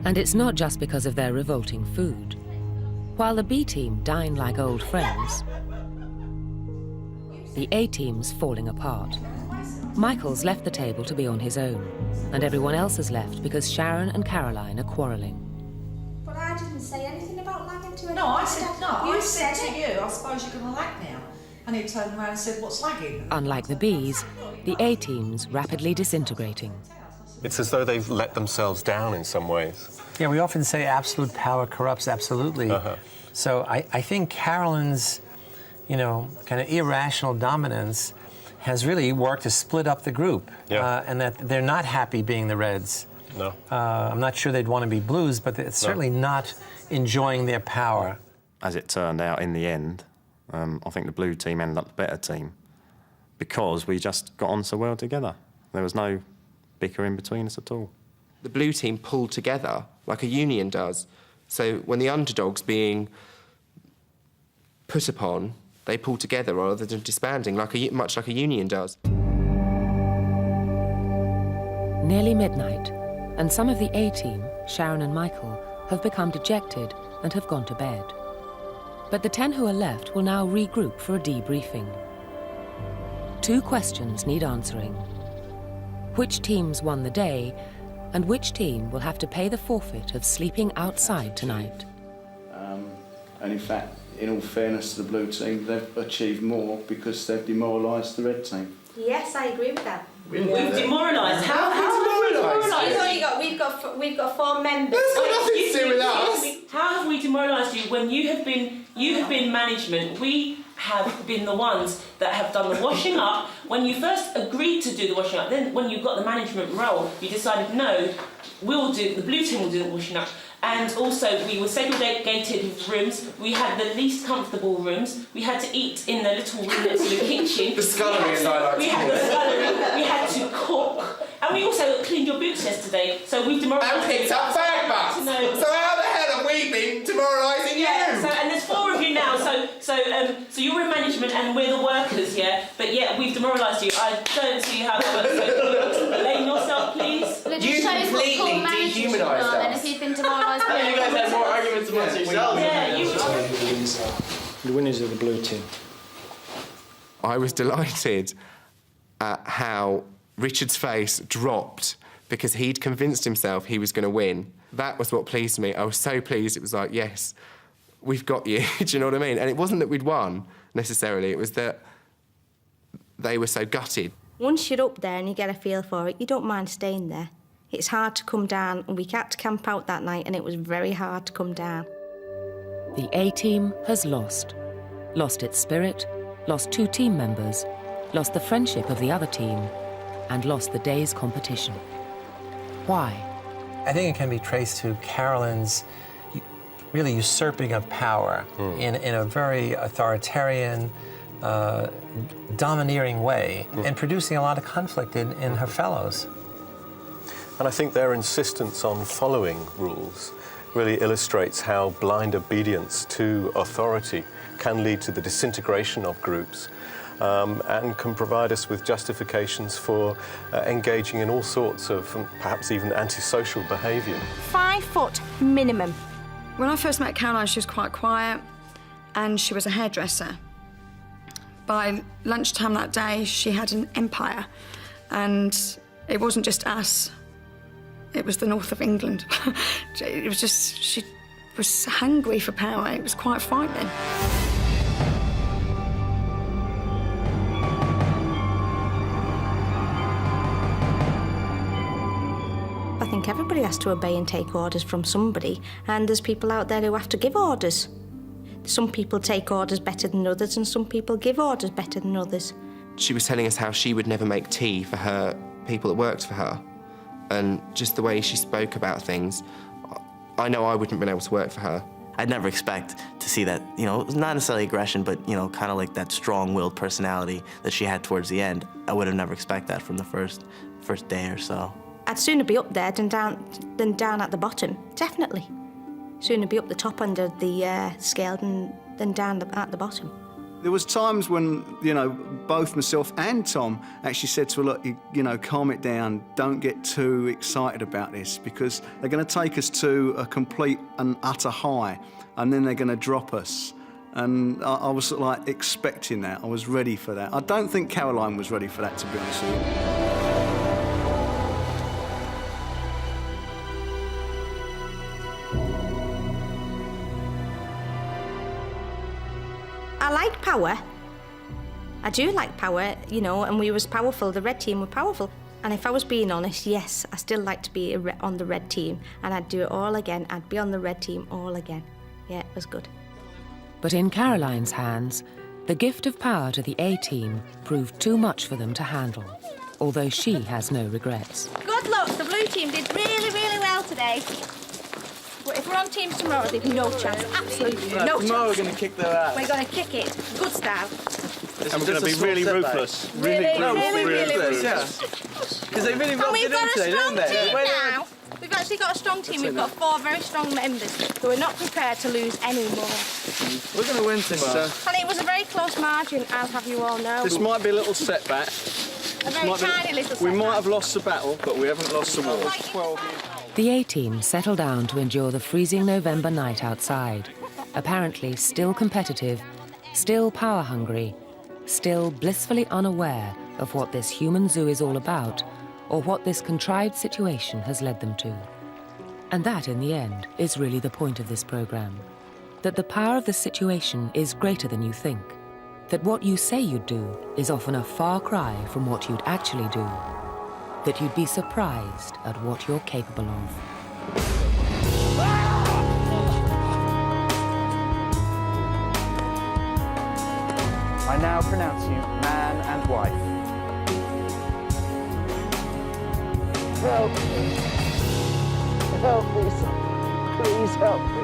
[SPEAKER 1] And it's not just because of their revolting food. While the B team dine like old friends, the A team's falling apart. Michael's left the table to be on his own, and everyone else has left because Sharon and Caroline are quarrelling.
[SPEAKER 9] But I didn't say anything about lagging to anyone.
[SPEAKER 5] No, I said no.
[SPEAKER 9] You
[SPEAKER 5] I said to
[SPEAKER 9] it.
[SPEAKER 5] you, I suppose you're going to lag now. And he turned around and said, what's lagging?
[SPEAKER 1] Unlike the Bs, the A team's rapidly disintegrating.
[SPEAKER 6] It's as though they've let themselves down in some ways.
[SPEAKER 10] Yeah, we often say absolute power corrupts absolutely. So I think Carolyn's, kind of irrational dominance has really worked to split up the group. And that they're not happy being the Reds.
[SPEAKER 6] No.
[SPEAKER 10] I'm not sure they'd want to be Blues, but it's certainly not enjoying their power.
[SPEAKER 7] As it turned out in the end, I think the blue team ended up the better team because we just got on so well together. There was no bickering between us at all.
[SPEAKER 12] The blue team pulled together like a union does. So when the underdog's being put upon, they pull together rather than disbanding, much like a union does.
[SPEAKER 1] Nearly midnight, and some of the A team, Sharon and Michael, have become dejected and have gone to bed. But the 10 who are left will now regroup for a debriefing. 2 questions need answering. Which teams won the day, and which team will have to pay the forfeit of sleeping outside tonight?
[SPEAKER 23] And in fact, in all fairness to the blue team, they've achieved more because they've demoralised the red team.
[SPEAKER 9] Yes, I agree with that.
[SPEAKER 15] We've demoralised. How have we demoralised?
[SPEAKER 9] We've got 4 members.
[SPEAKER 15] That's got nothing to do with us. How have we demoralised you when you have been management? We have been the ones that have done the washing up. When you first agreed to do the washing up, then when you got the management role, you decided no, the blue team will do the washing up. And also, we were segregated with rooms. We had the least comfortable rooms. We had to eat in the little room next to the kitchen.
[SPEAKER 22] The scullery, as I like to call it.
[SPEAKER 15] We had the scullery. We had to cook. And we also cleaned your boots yesterday, so we've demoralised.
[SPEAKER 22] And picked up fag butts. So how the hell have we been demoralising you?
[SPEAKER 15] Yeah, and there's 4 of you now, so So you're in management and we're the workers, yeah? But yet we've demoralised you. I don't see how that works. So explain yourself, please.
[SPEAKER 21] Well, it just shows what poor managers you are, and if you've been demoralised by
[SPEAKER 20] You guys had more arguments amongst yourselves.
[SPEAKER 15] Yeah, you...
[SPEAKER 24] The winners of the blue team.
[SPEAKER 12] I was delighted at how Richard's face dropped because he'd convinced himself he was going to win. That was what pleased me. I was so pleased. It was like, yes, we've got you. Do you know what I mean? And it wasn't that we'd won, necessarily. It was that they were so gutted.
[SPEAKER 9] Once you're up there and you get a feel for it, you don't mind staying there. It's hard to come down, and we had to camp out that night, and it was very hard to come down.
[SPEAKER 1] The A-team has lost its spirit, lost 2 team members, lost the friendship of the other team, and lost the day's competition. Why?
[SPEAKER 10] I think it can be traced to Carolyn's really usurping of power in a very authoritarian, domineering way, and producing a lot of conflict in her fellows.
[SPEAKER 6] And I think their insistence on following rules really illustrates how blind obedience to authority can lead to the disintegration of groups and can provide us with justifications for engaging in all sorts of perhaps even antisocial behaviour.
[SPEAKER 9] 5 foot minimum.
[SPEAKER 8] When I first met Caroline, she was quite quiet and she was a hairdresser. By lunchtime that day, she had an empire, and it wasn't just us. It was the north of England. It was just, she was hungry for power. It was quite frightening.
[SPEAKER 9] I think everybody has to obey and take orders from somebody, and there's people out there who have to give orders. Some people take orders better than others, and some people give orders better than others.
[SPEAKER 12] She was telling us how she would never make tea for her people that worked for her. And just the way she spoke about things, I know I wouldn't have been able to work for her.
[SPEAKER 2] I'd never expect to see that, you know, it was not necessarily aggression, but, you know, kind of like that strong-willed personality that she had towards the end. I would have never expected that from the first day or so.
[SPEAKER 9] I'd sooner be up there than down at the bottom, definitely. Sooner be up the top end of the scale than down at the bottom.
[SPEAKER 23] There was times when, you know, both myself and Tom actually said to her, look, you know, calm it down, don't get too excited about this, because they're going to take us to a complete and utter high, and then they're going to drop us. And I was sort of like expecting that. I was ready for that. I don't think Caroline was ready for that, to be honest with you.
[SPEAKER 9] I like power. I do like power, you know, and we was powerful. The red team were powerful. And if I was being honest, yes, I still like to be on the red team, and I'd do it all again. I'd be on the red team all again. Yeah, it was good.
[SPEAKER 1] But in Caroline's hands, the gift of power to the A-team proved too much for them to handle, although she has no regrets.
[SPEAKER 9] Good luck. The blue team did really, really well today. But if we're on teams tomorrow, there's no chance. Absolutely no chance.
[SPEAKER 23] Tomorrow we're going to kick their ass.
[SPEAKER 9] We're going to kick it. Good style.
[SPEAKER 23] And we're going to be really ruthless. Really ruthless, yeah. Because they really rubbed it in today, didn't they?
[SPEAKER 9] Now. We've actually got a strong team. We've got 4 very strong members, so we're not prepared to lose any more.
[SPEAKER 23] We're going to win tomorrow.
[SPEAKER 9] And it was a very close margin, I'll have you all know.
[SPEAKER 23] This might be a little setback.
[SPEAKER 9] A very tiny little setback.
[SPEAKER 23] We might have lost the battle, but we haven't lost the war. 12 years.
[SPEAKER 1] The A-team settled down to endure the freezing November night outside, apparently still competitive, still power-hungry, still blissfully unaware of what this human zoo is all about, or what this contrived situation has led them to. And that, in the end, is really the point of this programme. That the power of the situation is greater than you think. That what you say you'd do is often a far cry from what you'd actually do. That you'd be surprised at what you're capable of.
[SPEAKER 14] I now pronounce you man and wife.
[SPEAKER 23] Help me. Help me, son. Please help me.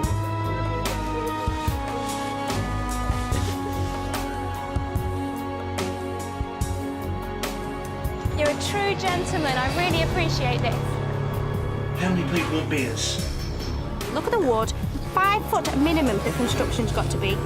[SPEAKER 9] You're a true gentleman. I really appreciate this.
[SPEAKER 23] How many people want beers?
[SPEAKER 9] Look at the wood. 5 foot minimum the construction's got to be.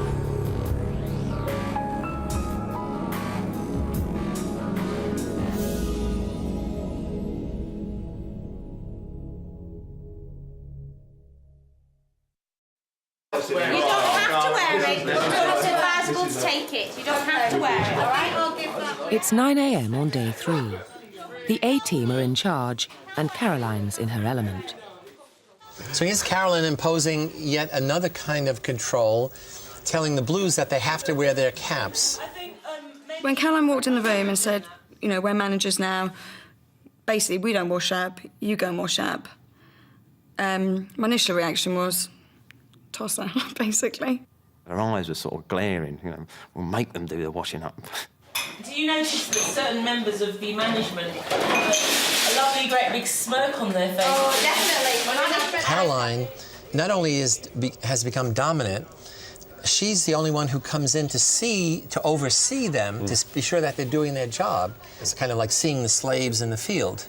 [SPEAKER 9] responsible to take it. You don't have to wear it, all right? I'll give that.
[SPEAKER 1] It's 9 a.m. on day 3. The A-team are in charge, and Caroline's in her element.
[SPEAKER 10] So here's Caroline imposing yet another kind of control, telling the Blues that they have to wear their caps.
[SPEAKER 8] When Caroline walked in the room and said, you know, we're managers now, basically, we don't wash up, you go and wash up. My initial reaction was, toss her, basically.
[SPEAKER 7] Her eyes were sort of glaring, you know, we'll make them do the washing up.
[SPEAKER 15] Do you notice that certain members of the management have a lovely, great big smirk on their face?
[SPEAKER 9] Oh, definitely.
[SPEAKER 10] Caroline not only has become dominant, she's the only one who comes in to oversee them, to be sure that they're doing their job. It's kind of like seeing the slaves in the field.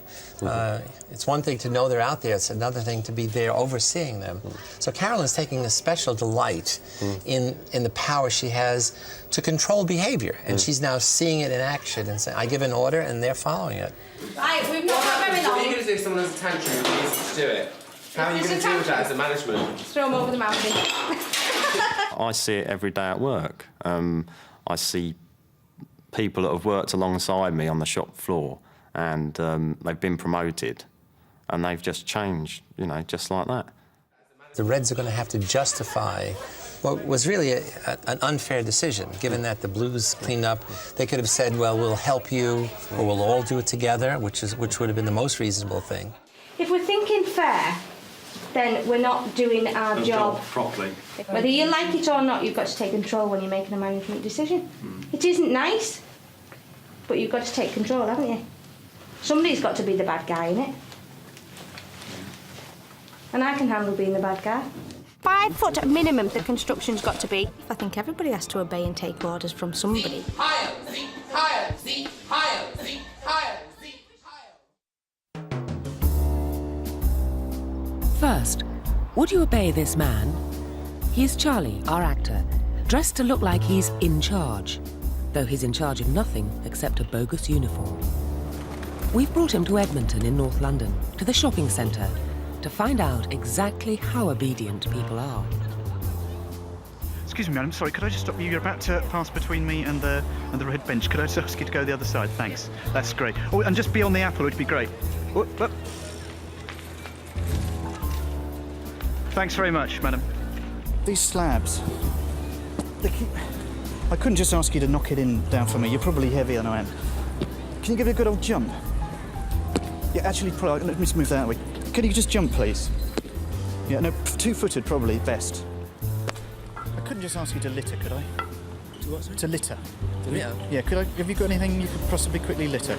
[SPEAKER 10] It's one thing to know they're out there, it's another thing to be there overseeing them. So Caroline's taking a special delight in the power she has to control behavior, and she's now seeing it in action and saying, I give an order and they're following it.
[SPEAKER 9] Right, we've not got very long.
[SPEAKER 12] What are you going to do if someone has a tantrum and needs to do it? How are you going to deal with that as a management?
[SPEAKER 9] Throw them over the mountain.
[SPEAKER 7] I see it every day at work. I see people that have worked alongside me on the shop floor, and they've been promoted, and they've just changed, you know, just like that.
[SPEAKER 10] The Reds are going to have to justify what was really an unfair decision, given that the Blues cleaned up. They could have said, well, we'll help you, or we'll all do it together, which would have been the most reasonable thing.
[SPEAKER 9] If we're thinking fair, then we're not doing our job
[SPEAKER 13] properly.
[SPEAKER 9] Whether you like it or not, you've got to take control when you're making a management decision. It isn't nice, but you've got to take control, haven't you? Somebody's got to be the bad guy, innit? And I can handle being the bad guy.
[SPEAKER 21] 5 foot minimum the construction's got to be. I think everybody has to obey and take orders from somebody.
[SPEAKER 20] Higher, Z, higher, Z, higher, Z, higher, Z,
[SPEAKER 1] First, would you obey this man? He's Charlie, our actor, dressed to look like he's in charge, though he's in charge of nothing except a bogus uniform. We've brought him to Edmonton in North London, to the shopping centre, to find out exactly how obedient people are.
[SPEAKER 13] Excuse me, madam, sorry, could I just stop you? You're about to pass between me and the red bench. Could I just ask you to go the other side? Thanks. That's great. Oh, and just be on the apple, it'd be great. Oh, oh. Thanks very much, madam. These slabs, I couldn't just ask you to knock it down for me. You're probably heavier than I am. Can you give it a good old jump? Yeah, actually, probably, let me just move that way. Can you just jump, please? Yeah, no, 2-footed probably best. I couldn't just ask you to litter, could I? To what, sorry? To litter. To litter? Yeah, could I? Have you got anything you could possibly quickly litter?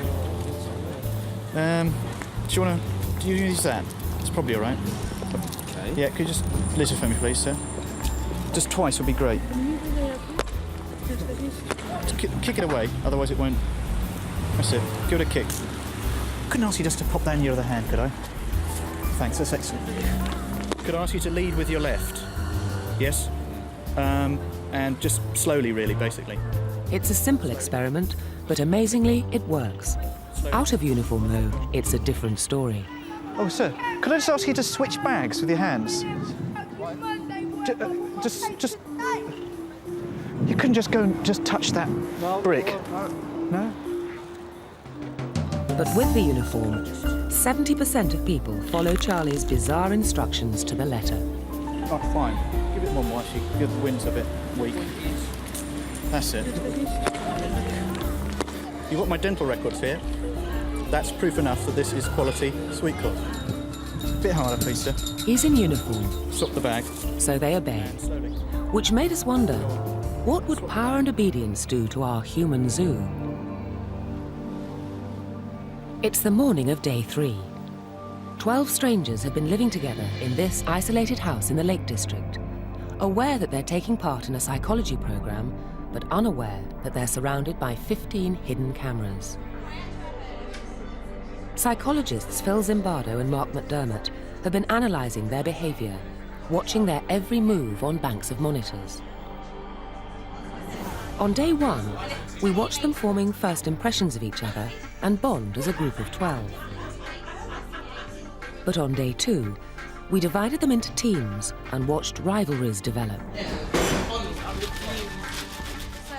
[SPEAKER 13] Do you use that? It's probably all right. Okay. Yeah, could you just litter for me, please, sir? Just twice would be great. Kick it away, otherwise it won't. That's it. Give it a kick. Couldn't ask you just to pop that in your other hand, could I? Thanks, that's excellent. Could I ask you to lead with your left? Yes? And just slowly, really, basically.
[SPEAKER 1] It's a simple experiment, but amazingly, it works. Out of uniform, though, it's a different story.
[SPEAKER 13] Oh, sir, could I just ask you to switch bags with your hands? Just... You couldn't just go and just touch that brick? No?
[SPEAKER 1] But with the uniform, 70% of people follow Charlie's bizarre instructions to the letter.
[SPEAKER 13] Oh, fine. Give it one more, actually. The wind's a bit weak. That's it. You've got my dental records here. That's proof enough that this is quality sweet corn. A bit harder, please, sir.
[SPEAKER 1] He's in uniform.
[SPEAKER 13] Stop the bag.
[SPEAKER 1] So they obey. Which made us wonder, what would power and obedience do to our human zoo? It's the morning of day 3. 12 strangers have been living together in this isolated house in the Lake District, aware that they're taking part in a psychology program, but unaware that they're surrounded by 15 hidden cameras. Psychologists Phil Zimbardo and Mark McDermott have been analysing their behaviour, watching their every move on banks of monitors. On day 1, we watched them forming first impressions of each other and bond as a group of 12. But on day 2, we divided them into teams and watched rivalries develop.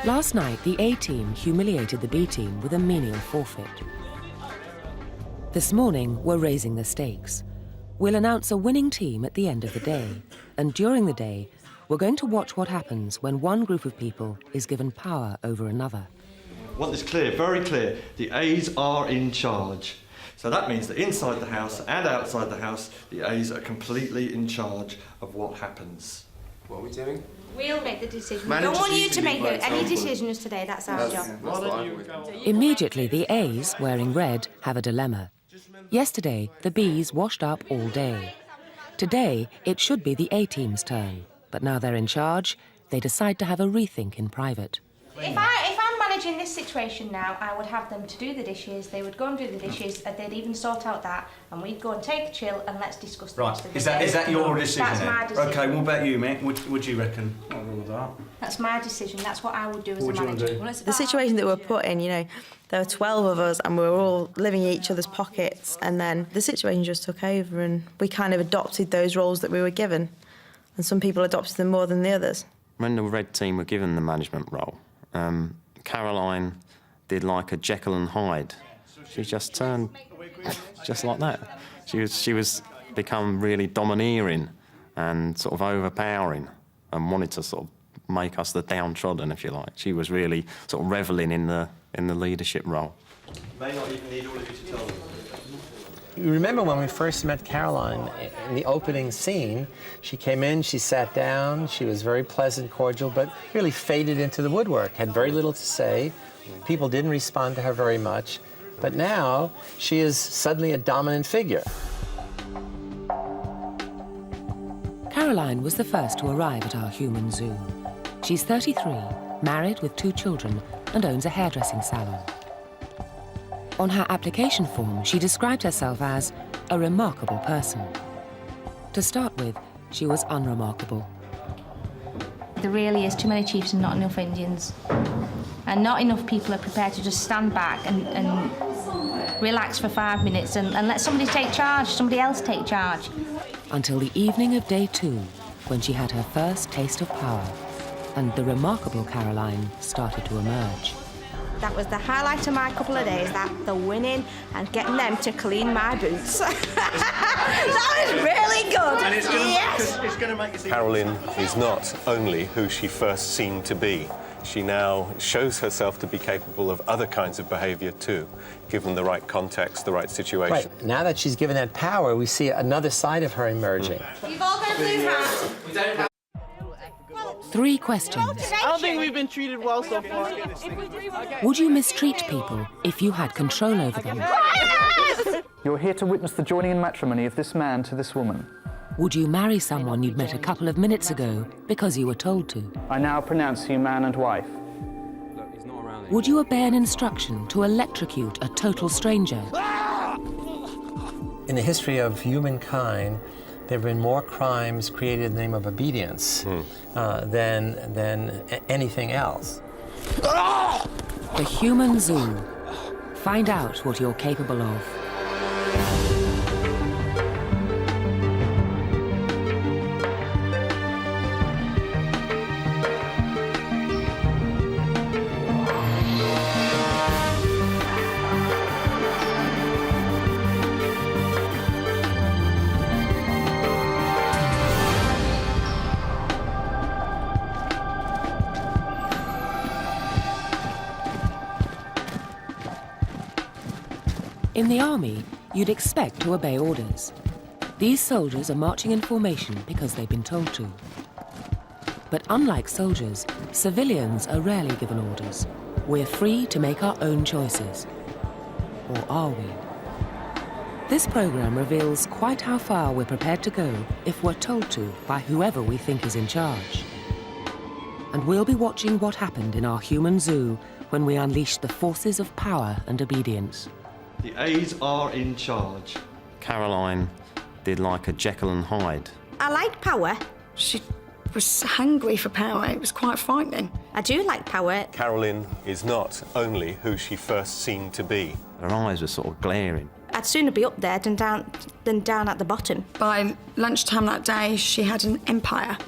[SPEAKER 1] Last night, the A team humiliated the B team with a menial forfeit. This morning, we're raising the stakes. We'll announce a winning team at the end of the day, and during the day, we're going to watch what happens when one group of people is given power over another.
[SPEAKER 3] I want this clear, very clear. The A's are in charge. So that means that inside the house and outside the house, the A's are completely in charge of what happens.
[SPEAKER 22] What are we doing?
[SPEAKER 9] We'll make the decision. We
[SPEAKER 22] Managers
[SPEAKER 9] don't want you
[SPEAKER 22] usually
[SPEAKER 9] to make
[SPEAKER 22] by
[SPEAKER 9] any
[SPEAKER 22] example.
[SPEAKER 9] decisions today. That's our job.
[SPEAKER 1] Immediately, the A's, wearing red, have a dilemma. Yesterday, the B's washed up all day. Today, it should be the A team's turn, but now they're in charge, they decide to have a rethink in private.
[SPEAKER 9] If I'm managing this situation now, I would have them to do the dishes, they would go and do the dishes, and they'd even sort out that, and we'd go and take a chill and let's discuss the rest of the day.
[SPEAKER 13] Is that your decision?
[SPEAKER 9] That's my decision.
[SPEAKER 13] Okay, what about you, mate? What do you reckon? I'll rule that.
[SPEAKER 9] That's my decision, that's what I would do as
[SPEAKER 13] What
[SPEAKER 9] a
[SPEAKER 13] would you
[SPEAKER 9] manager.
[SPEAKER 13] want to do?
[SPEAKER 11] The situation that we were put in, you know, there were 12 of us and we were all living in each other's pockets, and then the situation just took over and we kind of adopted those roles that we were given, and some people adopted them more than the others.
[SPEAKER 7] When the red team were given the management role, Caroline did like a Jekyll and Hyde. She just turned just like that. She was become really domineering and sort of overpowering and wanted to sort of make us the downtrodden, if you like. She was really sort of revelling in the leadership role.
[SPEAKER 3] May not even need all of you to tell them.
[SPEAKER 10] You remember when we first met Caroline in the opening scene, she came in, she sat down, she was very pleasant, cordial, but really faded into the woodwork, had very little to say. People didn't respond to her very much, but now she is suddenly a dominant figure.
[SPEAKER 1] Caroline was the first to arrive at our human zoo. She's 33, married with 2 children, and owns a hairdressing salon. On her application form, she described herself as a remarkable person. To start with, she was unremarkable.
[SPEAKER 9] There really is too many chiefs and not enough Indians. And not enough people are prepared to just stand back and relax for 5 minutes and let somebody take charge, somebody else take charge.
[SPEAKER 1] Until the evening of day 2, when she had her first taste of power, and the remarkable Caroline started to emerge.
[SPEAKER 9] That was the highlight of my couple of days, that the winning and getting them to clean my boots. That was really good.
[SPEAKER 6] And
[SPEAKER 9] It's
[SPEAKER 6] gonna make Caroline is not only who she first seemed to be. She now shows herself to be capable of other kinds of behaviour too, given the right context, the right situation.
[SPEAKER 10] Right. Now that she's given that power, we see another side of her emerging.
[SPEAKER 9] You've all got a blue hat.
[SPEAKER 22] We don't have
[SPEAKER 1] 3 questions.
[SPEAKER 17] I don't think we've been treated well so far.
[SPEAKER 1] Would you mistreat people if you had control over them?
[SPEAKER 18] You're here to witness the joining in matrimony of this man to this woman.
[SPEAKER 1] Would you marry someone you'd met a couple of minutes ago because you were told to?
[SPEAKER 18] I now pronounce you man and wife.
[SPEAKER 1] Would you obey an instruction to electrocute a total stranger?
[SPEAKER 10] In the history of humankind, there have been more crimes created in the name of obedience than anything else.
[SPEAKER 1] The Human Zoo. Find out what you're capable of. In the army, you'd expect to obey orders. These soldiers are marching in formation because they've been told to. But unlike soldiers, civilians are rarely given orders. We're free to make our own choices. Or are we? This program reveals quite how far we're prepared to go if we're told to by whoever we think is in charge. And we'll be watching what happened in our human zoo when we unleash the forces of power and obedience.
[SPEAKER 3] The A's are in charge.
[SPEAKER 7] Caroline did like a Jekyll and Hyde.
[SPEAKER 9] I like power.
[SPEAKER 8] She was hungry for power. It was quite frightening.
[SPEAKER 9] I do like power.
[SPEAKER 6] Caroline is not only who she first seemed to be.
[SPEAKER 7] Her eyes were sort of glaring.
[SPEAKER 9] I'd sooner be up there than down at the bottom.
[SPEAKER 8] By lunchtime that day, she had an empire.